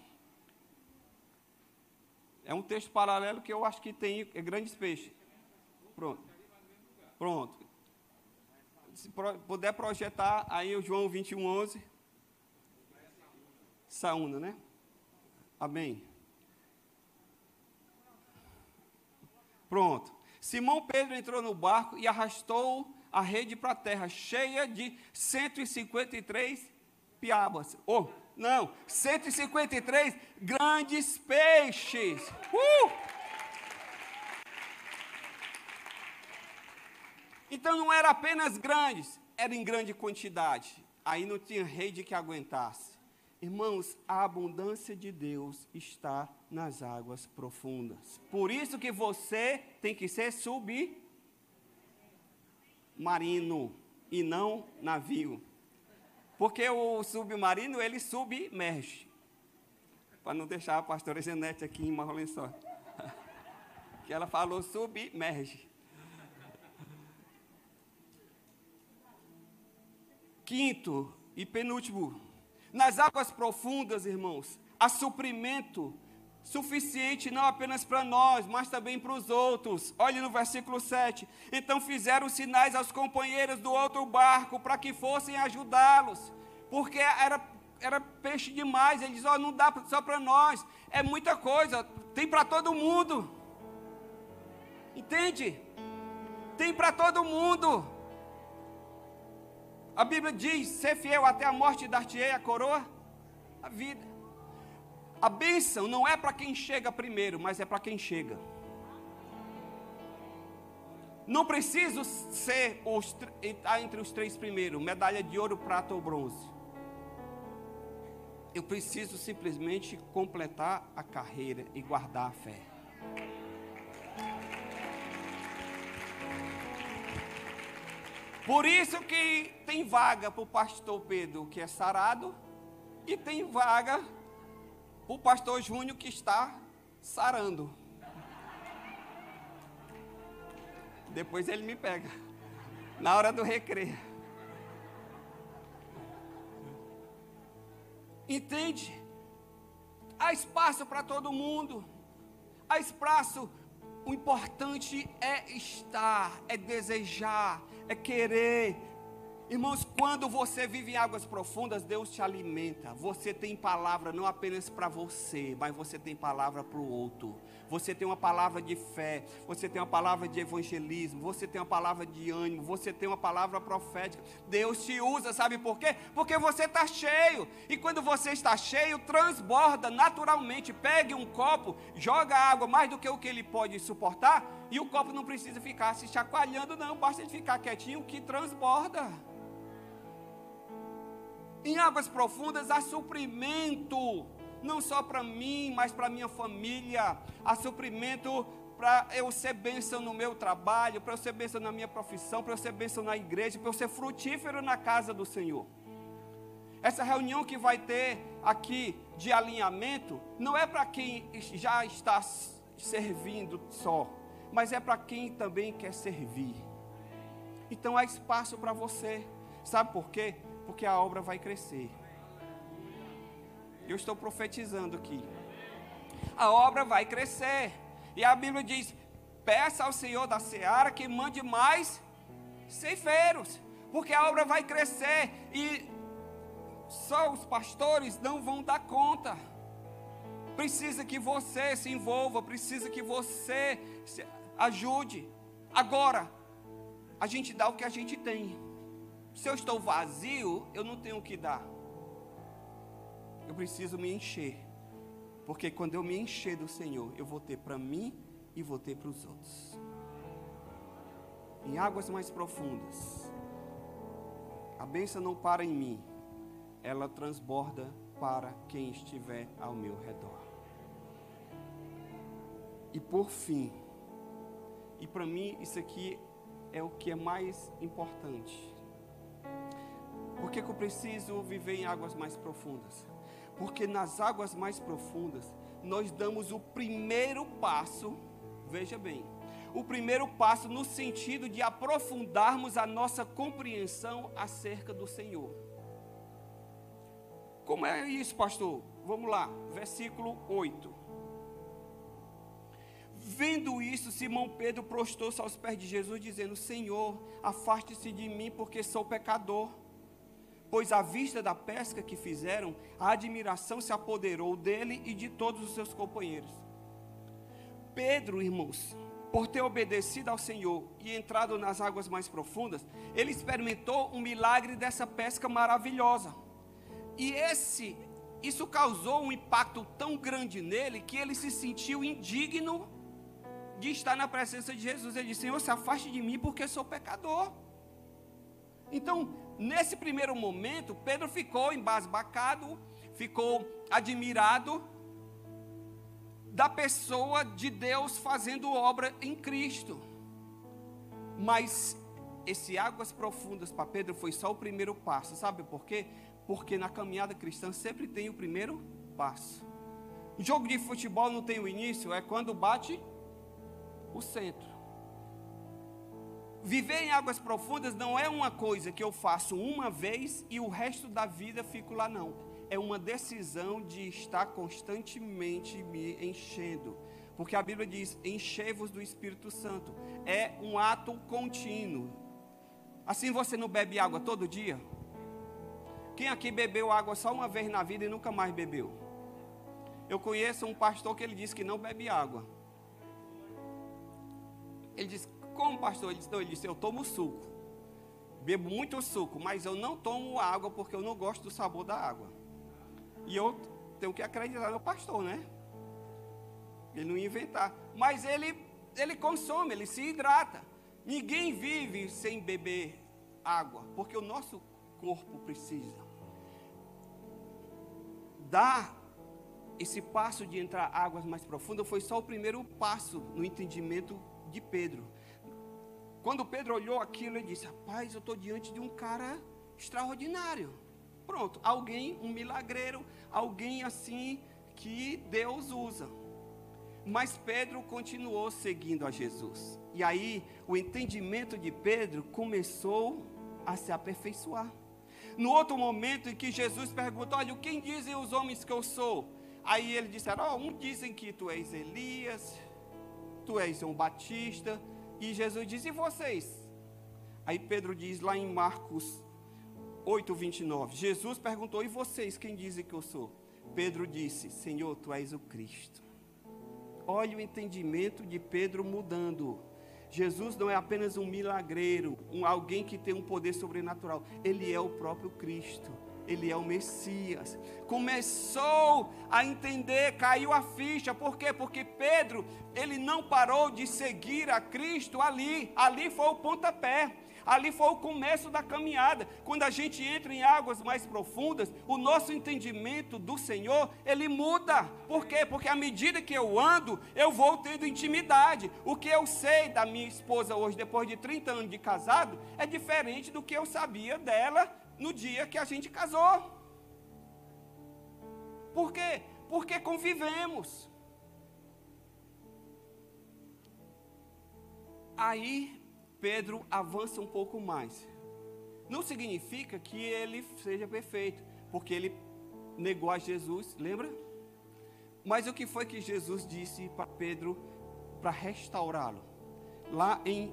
É um texto paralelo que eu acho que tem grandes peixes. Pronto. Se puder projetar aí o João 21, 11. Saúna, né? Amém. Pronto. Simão Pedro entrou no barco e arrastou a rede para a terra, cheia de 153 piabas. 153 grandes peixes. Então não era apenas grandes, era em grande quantidade. Aí não tinha rede que aguentasse. Irmãos, a abundância de Deus está nas águas profundas. Por isso que você tem que ser submarino e não navio. Porque o submarino, ele submerge. Para não deixar a pastora Genete aqui em Marrolençó. Que ela falou submerge. Quinto e penúltimo. Nas águas profundas, irmãos, há suprimento suficiente não apenas para nós, mas também para os outros. Olhe no versículo 7. Então fizeram sinais aos companheiros do outro barco para que fossem ajudá-los, porque era peixe demais. Eles diziam, não dá só para nós, é muita coisa, tem para todo mundo. Entende? Tem para todo mundo. A Bíblia diz, ser fiel até a morte, dar-te-ei a coroa, a vida. A bênção não é para quem chega primeiro, mas é para quem chega. Não preciso ser entre os 3 primeiros, medalha de ouro, prata ou bronze. Eu preciso simplesmente completar a carreira e guardar a fé. Por isso que tem vaga para o pastor Pedro, que é sarado, e tem vaga para o pastor Júnior, que está sarando. Depois ele me pega, na hora do recreio. Entende? Há espaço para todo mundo. Há espaço. O importante é estar, é desejar, é querer. Irmãos, quando você vive em águas profundas, Deus te alimenta. Você tem palavra não apenas para você, mas você tem palavra para o outro. Você tem uma palavra de fé, você tem uma palavra de evangelismo, você tem uma palavra de ânimo, você tem uma palavra profética. Deus te usa, sabe por quê? Porque você está cheio. E quando você está cheio, transborda naturalmente. Pegue um copo, joga água mais do que o que ele pode suportar, e o copo não precisa ficar se chacoalhando, não. Basta ele ficar quietinho que transborda. Em águas profundas há suprimento, não só para mim, mas para minha família. Há suprimento para eu ser bênção no meu trabalho, para eu ser bênção na minha profissão, para eu ser bênção na igreja, para eu ser frutífero na casa do Senhor. Essa reunião que vai ter aqui de alinhamento, não é para quem já está servindo só, mas é para quem também quer servir. Então há espaço para você. Sabe por quê? Porque a obra vai crescer. Eu estou profetizando aqui. A obra vai crescer. E a Bíblia diz, peça ao Senhor da seara que mande mais ceifeiros, porque a obra vai crescer. E só os pastores não vão dar conta. Precisa que você se envolva, precisa que você se ajude. Agora, a gente dá o que a gente tem. Se eu estou vazio, eu não tenho o que dar. Eu preciso me encher. Porque quando eu me encher do Senhor, eu vou ter para mim e vou ter para os outros. Em águas mais profundas, a bênção não para em mim, ela transborda para quem estiver ao meu redor. E por fim, e para mim isso aqui é o que é mais importante. Por que eu preciso viver em águas mais profundas? Porque nas águas mais profundas, nós damos o primeiro passo, veja bem, o primeiro passo no sentido de aprofundarmos a nossa compreensão acerca do Senhor. Como é isso, pastor? Vamos lá, versículo 8. Vendo isso, Simão Pedro prostrou-se aos pés de Jesus, dizendo, Senhor, afaste-se de mim, porque sou pecador. Pois à vista da pesca que fizeram, a admiração se apoderou dele e de todos os seus companheiros. Pedro, irmãos, por ter obedecido ao Senhor e entrado nas águas mais profundas, ele experimentou um milagre dessa pesca maravilhosa. E isso causou um impacto tão grande nele, que ele se sentiu indigno de estar na presença de Jesus. Ele disse, Senhor, se afaste de mim, porque sou pecador. Então, nesse primeiro momento, Pedro ficou embasbacado, ficou admirado da pessoa de Deus fazendo obra em Cristo. Mas esse águas profundas para Pedro foi só o primeiro passo. Sabe por quê? Porque na caminhada cristã sempre tem o primeiro passo. O jogo de futebol não tem o início, é quando bate o centro. Viver em águas profundas não é uma coisa que eu faço uma vez e o resto da vida fico lá, não. é uma decisão de estar constantemente me enchendo. Porque a Bíblia diz, enchei-vos do Espírito Santo. É um ato contínuo. Assim você não bebe água todo dia? Quem aqui bebeu água só uma vez na vida e nunca mais bebeu? Eu conheço um pastor que ele disse que não bebe água. Ele disse, como pastor? Ele disse, eu tomo suco. Bebo muito suco, mas eu não tomo água porque eu não gosto do sabor da água. E eu tenho que acreditar no pastor, né? Ele não ia inventar. Mas ele consome, ele se hidrata. Ninguém vive sem beber água, porque o nosso corpo precisa. Dar esse passo de entrar águas mais profundas foi só o primeiro passo no entendimento de Pedro. Quando Pedro olhou aquilo, ele disse, rapaz, eu estou diante de um cara extraordinário. Pronto, alguém, um milagreiro, alguém assim que Deus usa. Mas Pedro continuou seguindo a Jesus. E aí, o entendimento de Pedro começou a se aperfeiçoar. No outro momento em que Jesus perguntou, olha, quem dizem os homens que eu sou? Aí eles disseram, uns dizem que tu és Elias, tu és João Batista. E Jesus diz, e vocês? Aí Pedro diz lá em Marcos 8:29, Jesus perguntou, e vocês, quem dizem que eu sou? Pedro disse, Senhor, tu és o Cristo. Olha o entendimento de Pedro mudando. Jesus não é apenas um milagreiro, alguém que tem um poder sobrenatural. Ele é o próprio Cristo. Ele é o Messias. Começou a entender, caiu a ficha. Por quê? Porque Pedro, ele não parou de seguir a Cristo ali. Ali foi o pontapé. Ali foi o começo da caminhada. Quando a gente entra em águas mais profundas, o nosso entendimento do Senhor, ele muda. Por quê? Porque à medida que eu ando, eu vou tendo intimidade. O que eu sei da minha esposa hoje, depois de 30 anos de casado, é diferente do que eu sabia dela no dia que a gente casou. Por quê? Porque convivemos. Aí Pedro avança um pouco mais. Não significa que ele seja perfeito, porque ele negou a Jesus, lembra? Mas o que foi que Jesus disse para Pedro para restaurá-lo? Lá em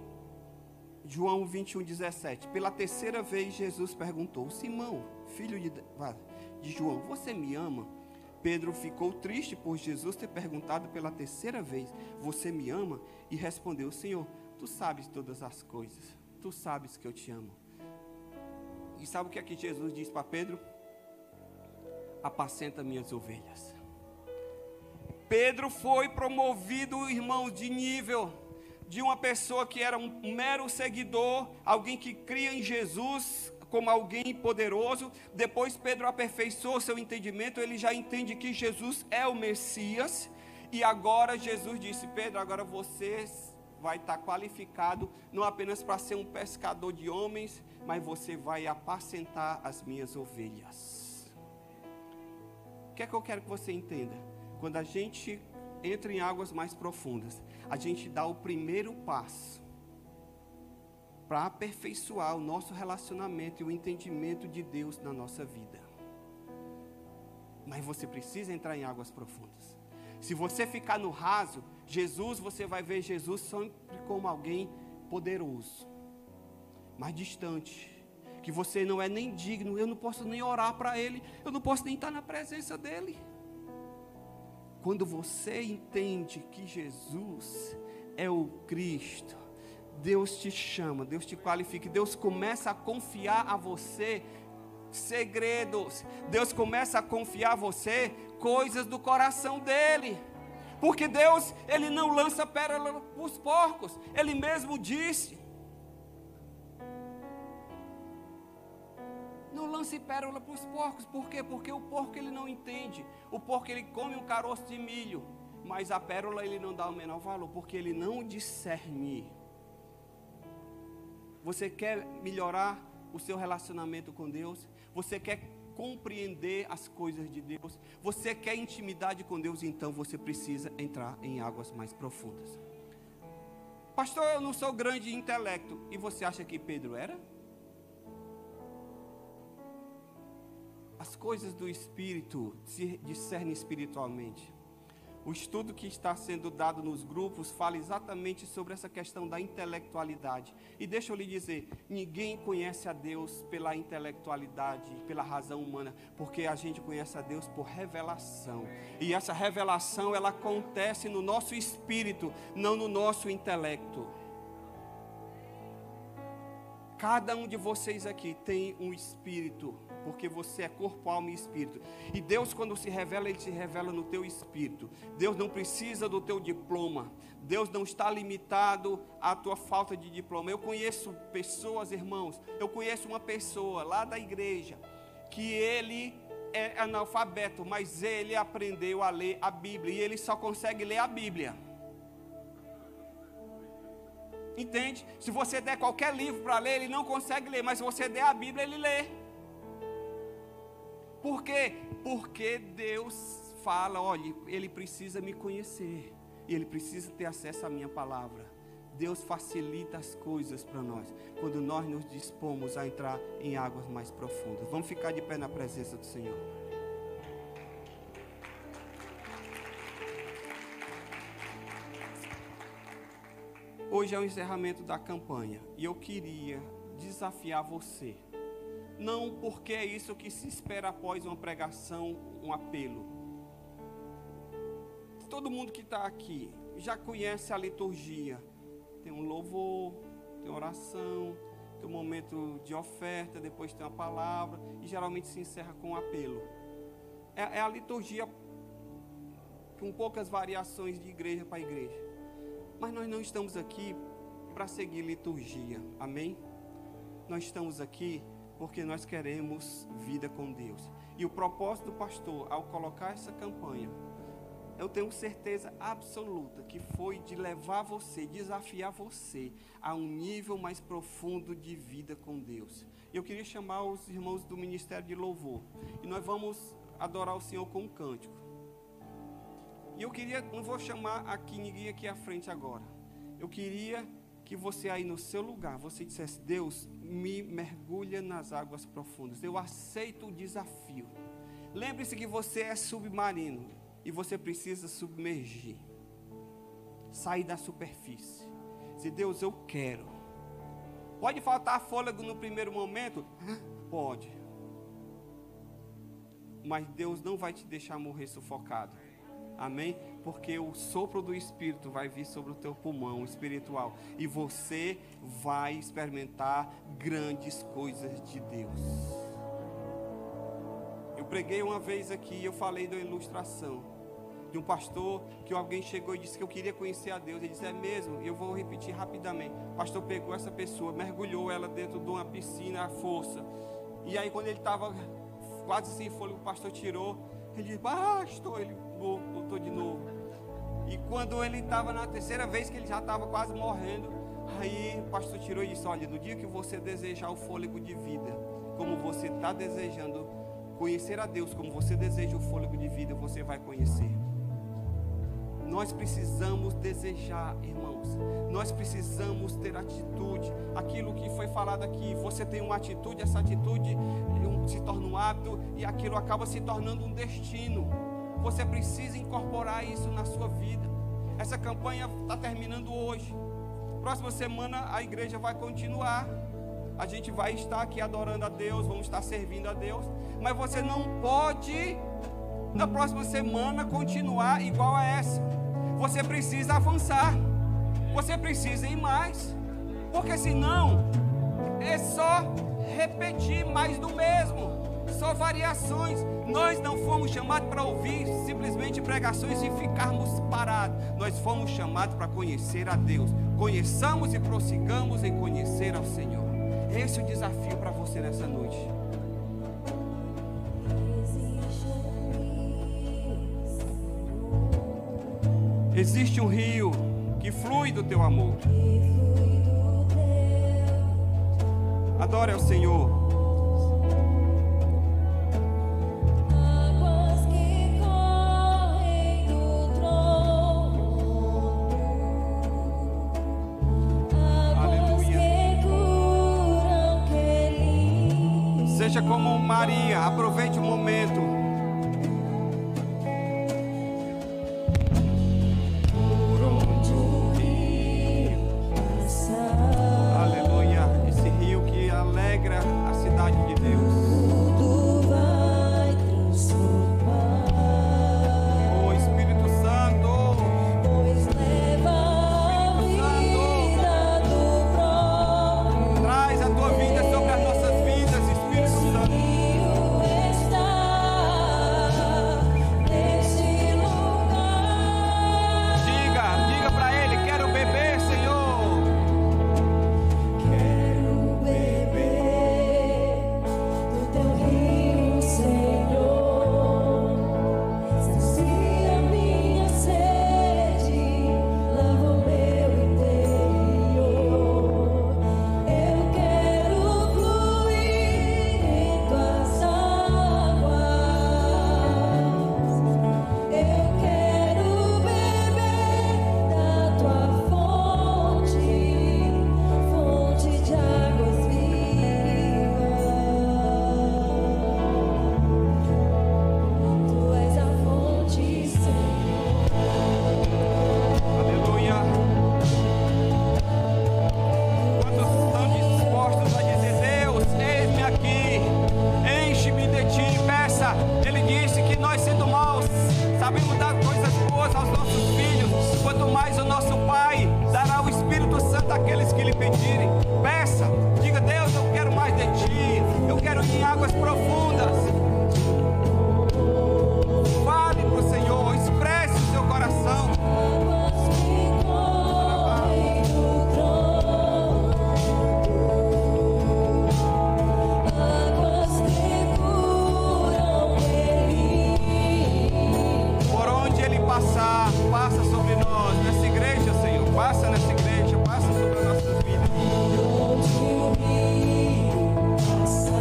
João 21:17, pela terceira vez Jesus perguntou, Simão, filho de João, você me ama? Pedro ficou triste por Jesus ter perguntado pela terceira vez, você me ama? E respondeu, Senhor, tu sabes todas as coisas, tu sabes que eu te amo. E sabe o que é que Jesus disse para Pedro? Apacenta minhas ovelhas. Pedro foi promovido, irmão, de nível, de uma pessoa que era um mero seguidor, alguém que cria em Jesus como alguém poderoso. Depois Pedro aperfeiçoou seu entendimento, ele já entende que Jesus é o Messias. E agora Jesus disse, Pedro, agora você vai estar qualificado, não apenas para ser um pescador de homens, mas você vai apacentar as minhas ovelhas. O que é que eu quero que você entenda? Quando a gente entra em águas mais profundas, a gente dá o primeiro passo para aperfeiçoar o nosso relacionamento e o entendimento de Deus na nossa vida. Mas você precisa entrar em águas profundas. Se você ficar no raso, você vai ver Jesus sempre como alguém poderoso, mas distante, que você não é nem digno, eu não posso nem orar para Ele, eu não posso nem estar na presença dEle. Quando você entende que Jesus é o Cristo, Deus te chama, Deus te qualifica, Deus começa a confiar a você segredos, Deus começa a confiar a você coisas do coração dEle, porque Deus, Ele não lança pérola para os porcos, Ele mesmo disse, não lance pérola para os porcos. Por quê? Porque o porco ele não entende. O porco ele come um caroço de milho, mas a pérola ele não dá o menor valor, porque ele não discerne. Você quer melhorar o seu relacionamento com Deus? Você quer compreender as coisas de Deus? Você quer intimidade com Deus? Então você precisa entrar em águas mais profundas. Pastor, eu não sou grande em intelecto. E você acha que Pedro era? As coisas do Espírito se discernem espiritualmente. O estudo que está sendo dado nos grupos fala exatamente sobre essa questão da intelectualidade. E deixa eu lhe dizer, ninguém conhece a Deus pela intelectualidade, pela razão humana, porque a gente conhece a Deus por revelação. E essa revelação, ela acontece no nosso espírito, não no nosso intelecto. Cada um de vocês aqui tem um espírito, porque você é corpo, alma e espírito. E Deus, quando se revela, Ele se revela no teu espírito. Deus não precisa do teu diploma. Deus não está limitado à tua falta de diploma. Eu conheço pessoas, irmãos, eu conheço uma pessoa lá da igreja, que ele é analfabeto, mas ele aprendeu a ler a Bíblia, e ele só consegue ler a Bíblia. Entende? Se você der qualquer livro para ler, ele não consegue ler, mas se você der a Bíblia, ele lê. Por quê? Porque Deus fala, olha, Ele precisa me conhecer, e Ele precisa ter acesso à minha palavra. Deus facilita as coisas para nós, quando nós nos dispomos a entrar em águas mais profundas. Vamos ficar de pé na presença do Senhor. Hoje é o encerramento da campanha, e eu queria desafiar você. Não porque é isso que se espera após uma pregação, um apelo. Todo mundo que está aqui já conhece a liturgia. Tem um louvor, tem oração, tem um momento de oferta, depois tem uma palavra, e geralmente se encerra com um apelo. É a liturgia com poucas variações de igreja para igreja. Mas nós não estamos aqui para seguir liturgia, amém? Nós estamos aqui porque nós queremos vida com Deus. E o propósito do pastor, ao colocar essa campanha, eu tenho certeza absoluta que foi de levar você, desafiar você a um nível mais profundo de vida com Deus. Eu queria chamar os irmãos do Ministério de Louvor, e nós vamos adorar o Senhor com um cântico. E eu queria, não vou chamar aqui ninguém aqui à frente agora. Eu queria que você aí no seu lugar, você dissesse, Deus, me mergulha nas águas profundas. Eu aceito o desafio. Lembre-se que você é submarino e você precisa submergir. Sair da superfície. Dizer, Deus, eu quero. Pode faltar fôlego no primeiro momento? Pode. Mas Deus não vai te deixar morrer sufocado. Amém? Porque o sopro do Espírito vai vir sobre o teu pulmão espiritual, e você vai experimentar grandes coisas de Deus. Eu preguei uma vez aqui, eu falei da ilustração de um pastor, que alguém chegou e disse que eu queria conhecer a Deus. Ele disse, é mesmo? Eu vou repetir rapidamente. O pastor pegou essa pessoa, mergulhou ela dentro de uma piscina à força, e aí quando ele estava quase sem fôlego, o pastor tirou. Ele disse, pastor, ele voltou de novo. E quando ele estava na terceira vez, que ele já estava quase morrendo, aí o pastor tirou e disse, olha, no dia que você desejar o fôlego de vida, como você está desejando conhecer a Deus, como você deseja o fôlego de vida, você vai conhecer. Nós precisamos desejar, irmãos. Nós precisamos ter atitude. Aquilo que foi falado aqui, você tem uma atitude, essa atitude se torna um hábito, e aquilo acaba se tornando um destino. Você precisa incorporar isso na sua vida. Essa campanha está terminando hoje. Próxima semana a igreja vai continuar. A gente vai estar aqui adorando a Deus, vamos estar servindo a Deus. Mas você não pode, na próxima semana, continuar igual a essa. Você precisa avançar. Você precisa ir mais. Porque senão é só repetir mais do mesmo, só variações. Nós não fomos chamados para ouvir simplesmente pregações e ficarmos parados. Nós fomos chamados para conhecer a Deus. Conheçamos e prossigamos em conhecer ao Senhor. Esse é o desafio para você nessa noite. Existe um rio que flui do teu amor. Adore ao Senhor. Águas que correm do trono, águas que curam, que limpam. Seja como Maria, aproveite o momento. Aleluia, esse rio que alegra a cidade de Deus. Tudo vai transformar, Oh Espírito Santo, pois leva a vida do próprio. traz a tua vida sobre as nossas vidas, Espírito Santo. Rio está nesse lugar. Diga para ele, quero beber, Senhor. Quero beber do teu rio, Senhor. Sacia minha sede, lava o meu interior. Eu quero fluir em tuas águas. Eu quero beber da tua fonte, fonte de águas vivas. Tu és a fonte, Senhor. Aleluia. Quantos estão dispostos a dizer, Deus, eis-me aqui, enche-me de ti, peça. Ele disse que nós, sendo maus, sabemos dar coisas boas aos nossos filhos, quanto mais o nosso Pai dará o Espírito Santo àqueles que lhe pedirem. Peça, diga, Deus, eu quero mais de ti, eu quero ir em águas profundas. Fale para o Senhor, expresse o seu coração. Águas que correm do trono, águas que curam feridas. Por onde Ele passar, passa sobre nós, nessa igreja, Senhor. Passa nessa igreja, passa sobre as nossas vidas. Onde o rio passar,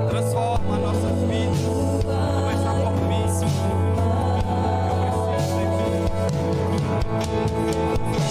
Transforma nossas vidas. Começa por mim, Senhor. Eu preciso, Senhor. Aleluia. Quero.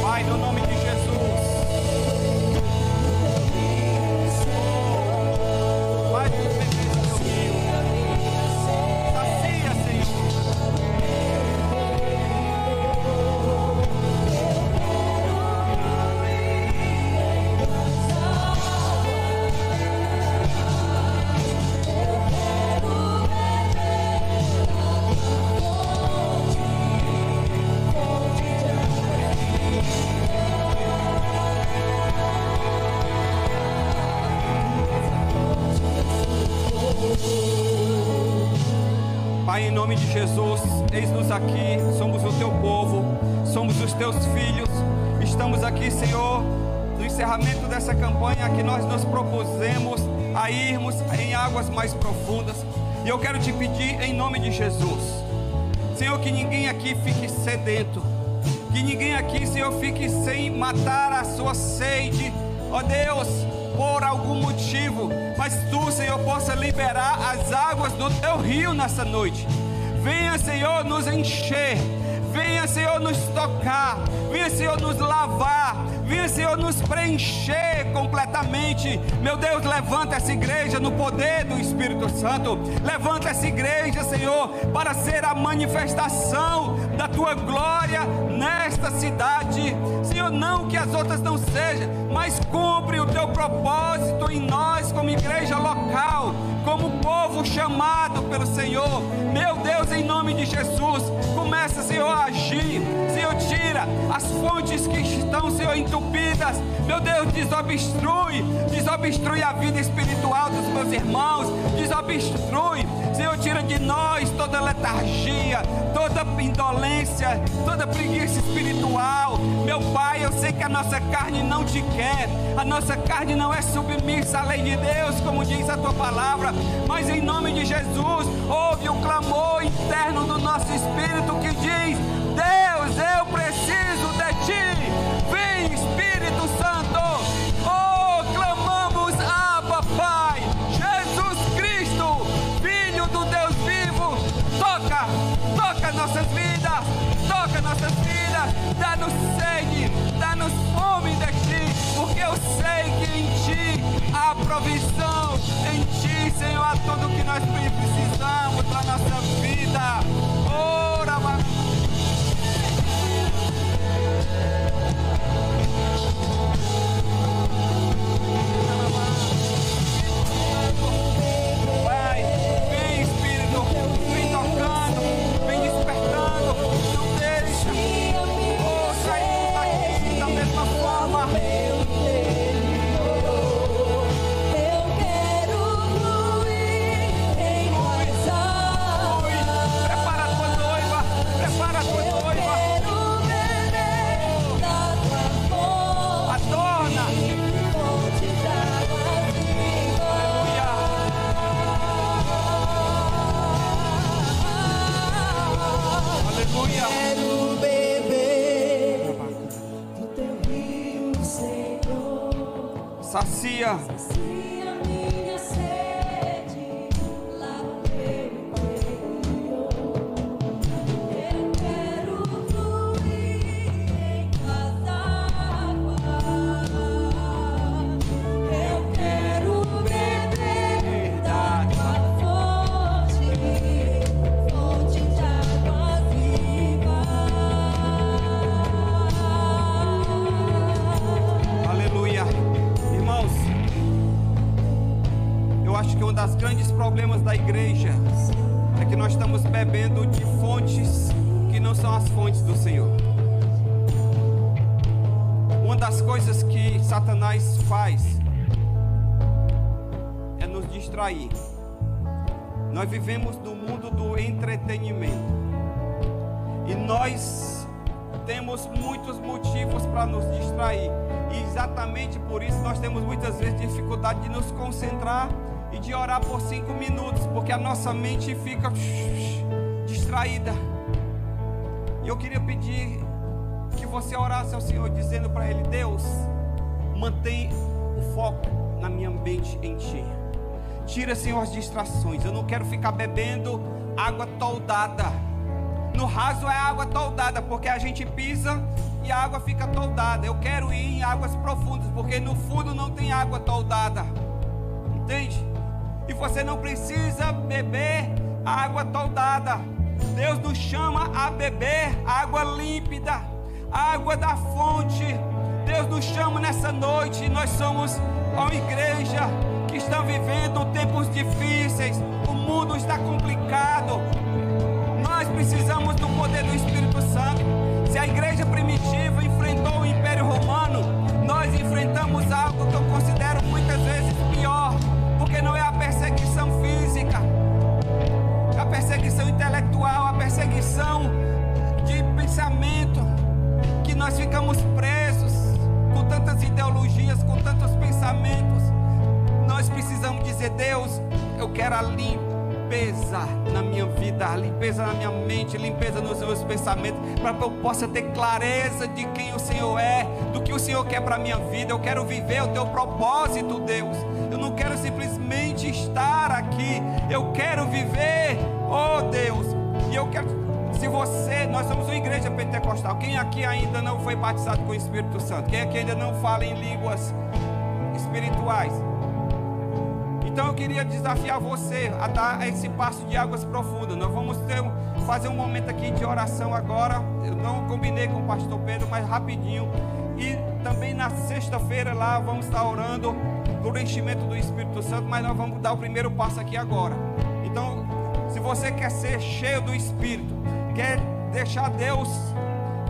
Pai, no nome de Jesus. Faz nos beber do teu rio. Sacia, Senhor. Pai, em nome de Jesus, eis-nos aqui, somos o teu povo, somos os teus filhos, estamos aqui, Senhor, no encerramento dessa campanha que nós nos propusemos a irmos em águas mais profundas. E eu quero te pedir em nome de Jesus, Senhor, que ninguém aqui fique sedento, que ninguém aqui, Senhor, fique sem matar a sua sede, ó Deus, por algum motivo, mas Tu, Senhor, possa liberar as águas do Teu rio nessa noite. Venha, Senhor, nos encher, venha, Senhor, nos tocar, venha, Senhor, nos lavar, venha, Senhor, nos preencher completamente. Meu Deus, levanta essa igreja no poder do Espírito Santo, levanta essa igreja, Senhor, para ser a manifestação da Tua glória nesta cidade. Senhor, não que as outras não sejam, mas cumpre o Teu propósito em nós como igreja local, como povo chamado pelo Senhor. Meu Deus, em nome de Jesus, começa, Senhor, a agir. Senhor, tira as fontes que estão, Senhor, entupidas. Meu Deus, desobstrui a vida espiritual dos meus irmãos, desobstrui. Senhor, tira de nós toda letargia, toda indolência, toda preguiça espiritual. Meu Pai, eu sei que a nossa carne não te quer, a nossa carne não é submissa à lei de Deus, como diz a tua palavra, mas em nome de Jesus, ouve o clamor interno do nosso espírito que diz: Deus, eu preciso de ti, vem Espírito Santo. Oh, clamamos, Abba, Pai, Jesus Cristo, Filho do Deus vivo, toca nossas vidas, dá-nos sede, dá-nos fome de ti, porque eu sei que em ti há provisão, em ti, Senhor, há tudo que nós precisamos para a nossa vida. Ora, Pai, vem Espírito, vem tocando, vem despertando, não deixa, saímos daqui da mesma forma. Eu quero fluir em voz alta. Prepara a tua noiva, prepara a tua noiva. Quero beber da tua fonte, Adorna. fonte d'água viva. Aleluia. Quero beber do teu rio, Senhor. Sacia. Sacia minha sede lá no teu interior. Eu quero fluir em tuas águas. Eu quero beber da tua fonte, fonte de água viva. Aleluia. Irmãos, eu acho que um dos grandes problemas da igreja é que nós estamos bebendo de fontes que não são as fontes do Senhor. Uma das coisas que Satanás faz é nos distrair. Nós vivemos no mundo do entretenimento e nós temos muitos motivos para nos distrair, e exatamente por isso nós temos muitas vezes dificuldade de nos concentrar e de orar por 5 minutos, porque a nossa mente fica distraída. E eu queria pedir que você orasse ao Senhor, dizendo para Ele: Deus, mantém o foco na minha mente em Ti. Tira, Senhor, as distrações. Eu não quero ficar bebendo água toldada. No raso é água toldada, porque a gente pisa e a água fica toldada. Eu quero ir em águas profundas, porque no fundo não tem água toldada. Entende? E você não precisa beber água toldada. Deus nos chama a beber água límpida, água da fonte. Deus nos chama nessa noite. Nós somos uma igreja que está vivendo tempos difíceis. O mundo está complicado. Nós precisamos do poder do Espírito Santo. Se a igreja primitiva enfrentou o Império Romano, nós enfrentamos algo que eu considero muitas vezes pior, porque não é a perseguição física, a perseguição intelectual, a perseguição de pensamento, que nós ficamos presos com tantas ideologias, com tantos pensamentos. Nós precisamos dizer: Deus, eu quero a limpeza na minha vida, limpeza na minha mente, limpeza nos meus pensamentos, para que eu possa ter clareza de quem o Senhor é, do que o Senhor quer para a minha vida. Eu quero viver o teu propósito, Deus. Eu não quero simplesmente estar aqui, eu quero viver, oh Deus. E eu quero, se você, nós somos uma igreja pentecostal. Quem aqui ainda não foi batizado com o Espírito Santo? Quem aqui ainda não fala em línguas espirituais? Então eu queria desafiar você a dar esse passo de águas profundas. Nós vamos fazer um momento aqui de oração agora. Eu não combinei com o pastor Pedro, mas rapidinho. E também na sexta-feira lá vamos estar orando por enchimento do Espírito Santo, mas nós vamos dar o primeiro passo aqui agora. Então, se você quer ser cheio do Espírito, quer deixar Deus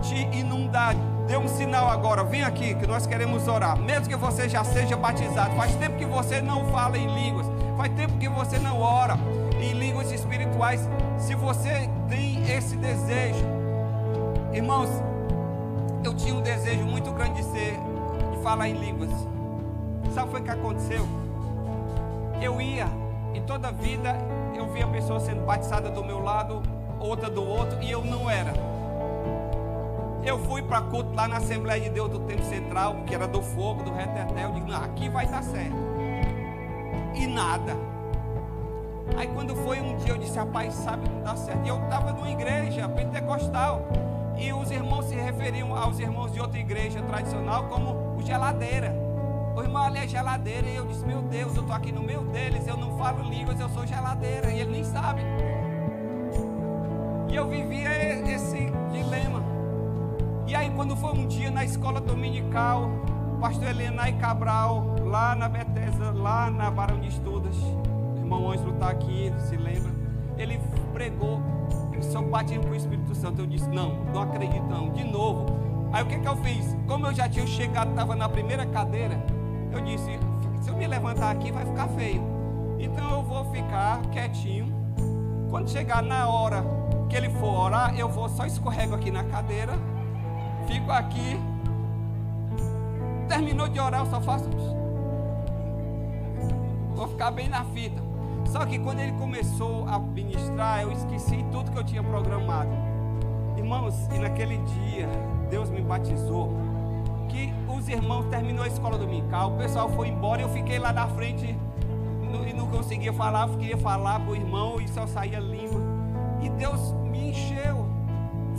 te inundar, dê um sinal agora, vem aqui que nós queremos orar. Mesmo que você já seja batizado, faz tempo que você não fala em línguas, faz tempo que você não ora em línguas espirituais. Se você tem esse desejo, irmãos, eu tinha um desejo muito grande de falar em línguas. Sabe o que aconteceu? Eu ia, e toda vida eu via a pessoa sendo batizada do meu lado, outra do outro, e eu não era. Eu fui para culto lá na Assembleia de Deus do Tempo Central, que era do fogo, do reteté. Eu digo, não, aqui vai dar certo. E nada. Aí quando foi um dia eu disse, rapaz, sabe, não dá certo. E eu estava numa igreja pentecostal, e os irmãos se referiam aos irmãos de outra igreja tradicional como o geladeira. O irmão ali é geladeira. E eu disse, meu Deus, eu estou aqui no meio deles, eu não falo línguas, eu sou geladeira. E ele nem sabe. E eu vivia esse dilema. E aí quando foi um dia na escola dominical, o pastor Elenay Cabral, lá na Bethesda, lá na Barão de Estudas, o irmão Ângelo está aqui, se lembra? Ele pregou sobre o batismo com o Espírito Santo. Eu disse, não acredito não, de novo. Aí o que eu fiz? Como eu já tinha chegado, estava na primeira cadeira, eu disse, se eu me levantar aqui vai ficar feio. Então eu vou ficar quietinho. Quando chegar na hora que ele for orar, eu vou, só escorrego aqui na cadeira, fico aqui, terminou de orar, eu só faço isso. Vou ficar bem na fita. Só que quando ele começou a ministrar, eu esqueci tudo que eu tinha programado. Irmãos, e naquele dia, Deus me batizou, que os irmãos terminou a escola dominical, o pessoal foi embora, eu fiquei lá na frente e não conseguia falar, eu queria falar para o irmão e só saía língua. E Deus me encheu.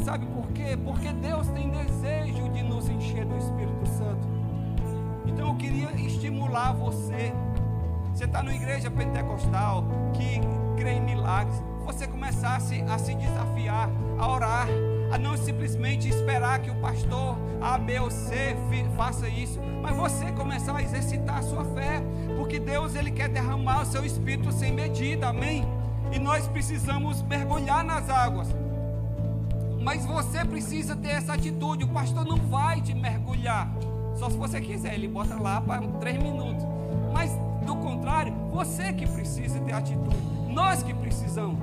Sabe por quê? Porque Deus tem desejo de nos encher do Espírito Santo. Então eu queria estimular você. Você está numa igreja pentecostal que crê em milagres. Você começasse a se desafiar, a orar, a não simplesmente esperar que o pastor A, B ou C faça isso, mas você começar a exercitar a sua fé, porque Deus ele quer derramar o seu Espírito sem medida, amém? E nós precisamos mergulhar nas águas. Mas você precisa ter essa atitude. O pastor não vai te mergulhar, só se você quiser, ele bota lá para 3 minutos. Mas do contrário, você que precisa ter atitude, nós que precisamos.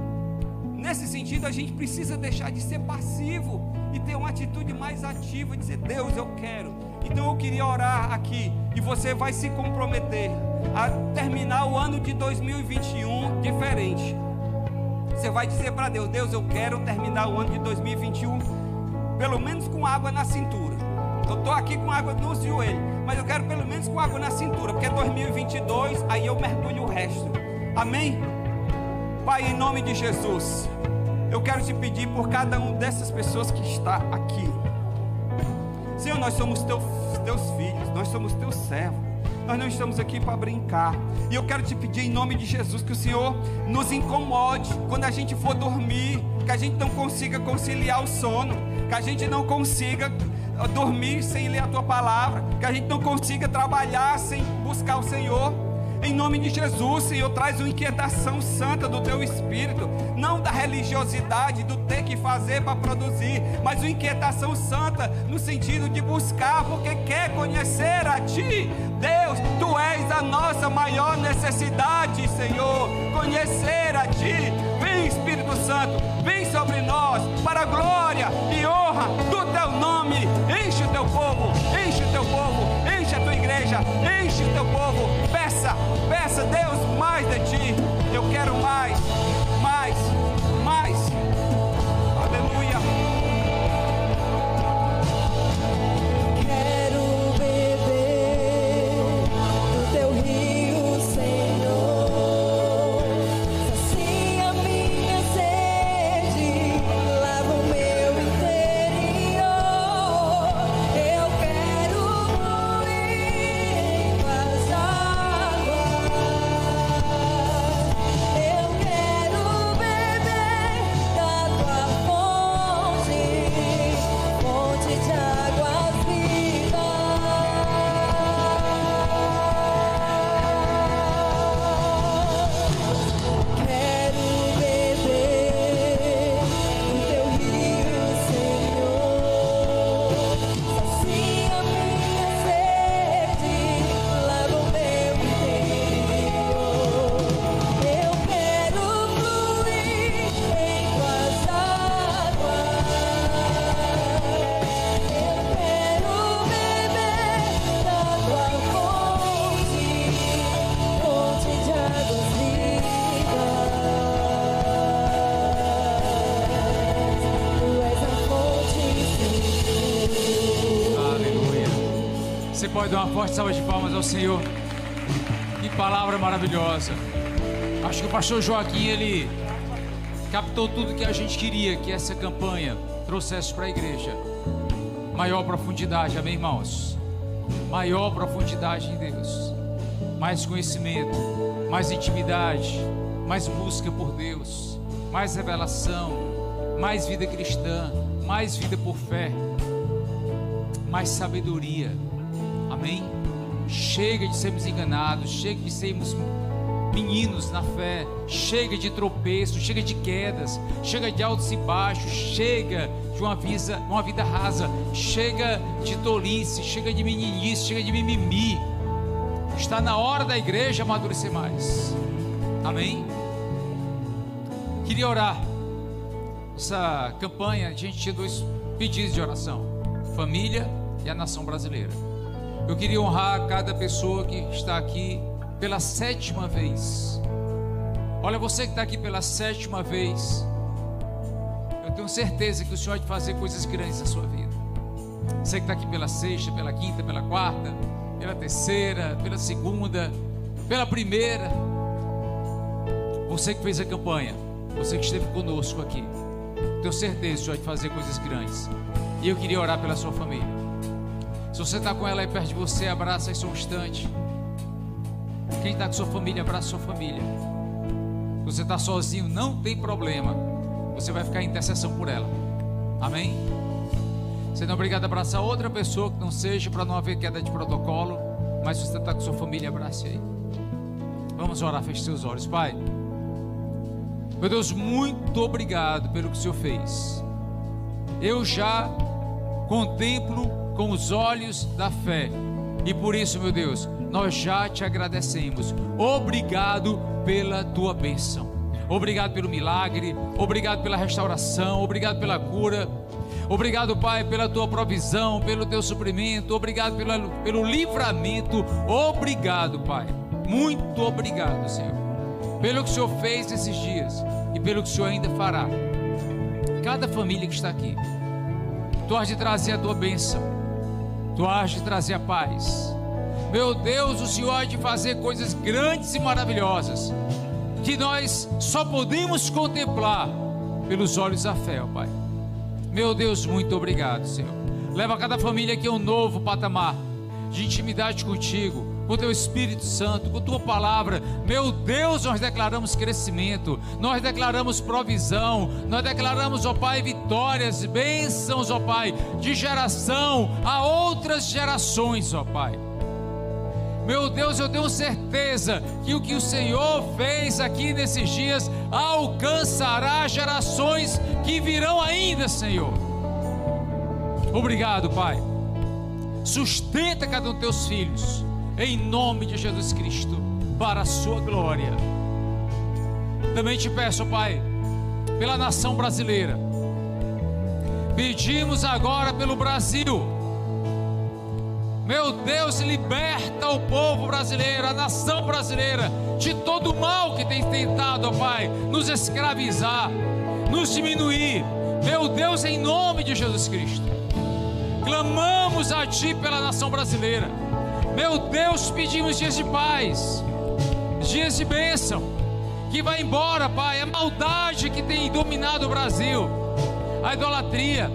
Nesse sentido, a gente precisa deixar de ser passivo e ter uma atitude mais ativa, dizer, Deus, eu quero. Então eu queria orar aqui, e você vai se comprometer a terminar o ano de 2021 diferente. Você vai dizer para Deus, Deus, eu quero terminar o ano de 2021 pelo menos com água na cintura. Eu estou aqui com água no joelho, mas eu quero pelo menos com água na cintura, porque 2022, aí eu mergulho o resto. Amém? Pai, em nome de Jesus, eu quero te pedir por cada uma dessas pessoas que está aqui. Senhor, nós somos teus filhos, nós somos teus servos. Nós não estamos aqui para brincar. E eu quero te pedir em nome de Jesus que o Senhor nos incomode quando a gente for dormir, que a gente não consiga conciliar o sono, que a gente não consiga dormir sem ler a tua palavra, que a gente não consiga trabalhar sem buscar o Senhor. Em nome de Jesus, Senhor, traz uma inquietação santa do teu Espírito, não da religiosidade, do ter que fazer para produzir, mas uma inquietação santa no sentido de buscar, porque quer conhecer a Ti. Deus, Tu és a nossa maior necessidade, Senhor, conhecer a Ti. Vem, Espírito Santo, vem sobre nós, para a glória e honra do Teu nome. Enche o Teu povo, enche o Teu povo, enche a Tua igreja, enche o Teu povo. Peça, Deus, mais de Ti. Eu quero mais. Aleluia. Quero beber do Teu rio, Senhor. Sacia minha sede, lava o meu interior. Eu quero fluir com as águas. Pode dar uma forte salva de palmas ao Senhor. Que palavra maravilhosa. Acho que o pastor Joaquim, ele captou tudo que a gente queria que essa campanha trouxesse para a igreja. Maior profundidade, amém, irmãos? Maior profundidade em Deus, mais conhecimento, mais intimidade, mais busca por Deus, mais revelação, mais vida cristã, mais vida por fé, mais sabedoria, amém? Chega de sermos enganados, chega de sermos meninos na fé, chega de tropeços, chega de quedas, chega de altos e baixos, chega de uma vida rasa, chega de tolice, chega de meninice, chega de mimimi. Está na hora da igreja amadurecer mais, amém? Queria orar. Essa campanha, a gente tinha 2 pedidos de oração: família e a nação brasileira. Eu queria honrar cada pessoa que está aqui pela 7ª vez. Olha, você que está aqui pela 7ª vez, eu tenho certeza que o Senhor vai fazer coisas grandes na sua vida. Você que está aqui pela 6ª, pela 5ª, pela 4ª, pela 3ª, pela 2ª, pela 1ª, você que fez a campanha, você que esteve conosco aqui, tenho certeza que o Senhor vai fazer coisas grandes. E eu queria orar pela sua família. Se você está com ela aí perto de você, abraça aí só um instante. Quem está com sua família, abraça sua família. Se você está sozinho, não tem problema, você vai ficar em intercessão por ela, amém? Você não é obrigado a abraçar outra pessoa que não seja, para não haver queda de protocolo. Mas se você está com sua família, abrace aí. Vamos orar, feche seus olhos. Pai, meu Deus, muito obrigado pelo que o Senhor fez. Eu já contemplo com os olhos da fé, e por isso, meu Deus, nós já te agradecemos. Obrigado pela tua bênção, obrigado pelo milagre, obrigado pela restauração, obrigado pela cura, obrigado, Pai, pela tua provisão, pelo teu suprimento, obrigado pelo livramento, obrigado, Pai, muito obrigado, Senhor, pelo que o Senhor fez nesses dias e pelo que o Senhor ainda fará. Cada família que está aqui, tu has de trazer a tua bênção, tu has de trazer a paz. Meu Deus, o Senhor há de fazer coisas grandes e maravilhosas, que nós só podemos contemplar pelos olhos da fé, ó Pai. Meu Deus, muito obrigado, Senhor. Leva cada família aqui a um novo patamar de intimidade contigo, com o teu Espírito Santo, com tua palavra. Meu Deus, nós declaramos crescimento, nós declaramos provisão, nós declaramos, ó Pai, vitórias, bênçãos, ó Pai, de geração a outras gerações, ó Pai. Meu Deus, eu tenho certeza que o que o Senhor fez aqui nesses dias alcançará gerações que virão ainda, Senhor. Obrigado, Pai. Sustenta cada um dos teus filhos, em nome de Jesus Cristo, para a sua glória. Também te peço, Pai, pela nação brasileira. Pedimos agora pelo Brasil. Meu Deus, liberta o povo brasileiro, a nação brasileira, de todo o mal que tem tentado, ó Pai, nos escravizar, nos diminuir. Meu Deus, em nome de Jesus Cristo, clamamos a Ti pela nação brasileira. Meu Deus, pedimos dias de paz, dias de bênção, que vai embora, Pai, a maldade que tem dominado o Brasil, a idolatria,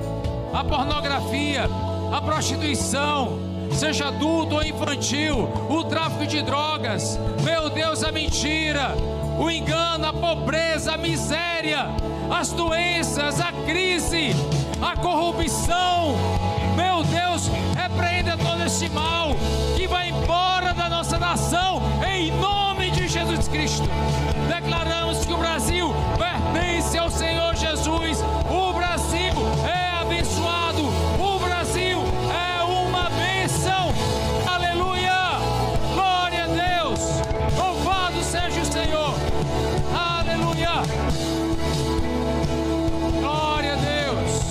a pornografia, a prostituição, seja adulto ou infantil, o tráfico de drogas, meu Deus, a mentira, o engano, a pobreza, a miséria, as doenças, a crise, a corrupção. Meu Deus, repreenda todo esse mal, que vai embora da nossa nação, em nome de Jesus Cristo. Declaramos que o Brasil pertence ao Senhor Jesus. O Brasil é abençoado, o Brasil é uma bênção. Aleluia, glória a Deus, louvado seja o Senhor. Aleluia, glória a Deus.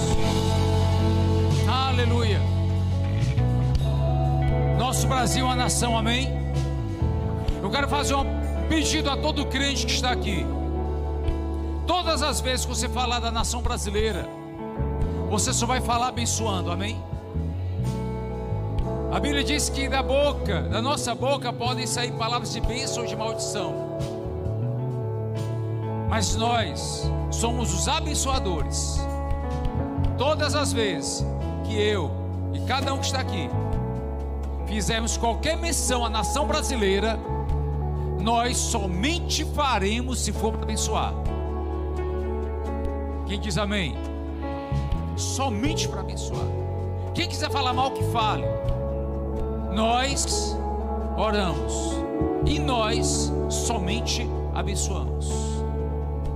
Aleluia. Nosso Brasil é uma nação, amém? Eu quero fazer um pedido a todo crente que está aqui. Todas as vezes que você falar da nação brasileira, você só vai falar abençoando, amém? A Bíblia diz que da nossa boca podem sair palavras de bênção ou de maldição. Mas nós somos os abençoadores. Todas as vezes que eu e cada um que está aqui fizermos qualquer menção à nação brasileira, nós somente faremos se for para abençoar. Quem diz amém? Somente para abençoar. Quem quiser falar mal, que fale. Nós oramos e nós somente abençoamos.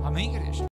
Amém, igreja?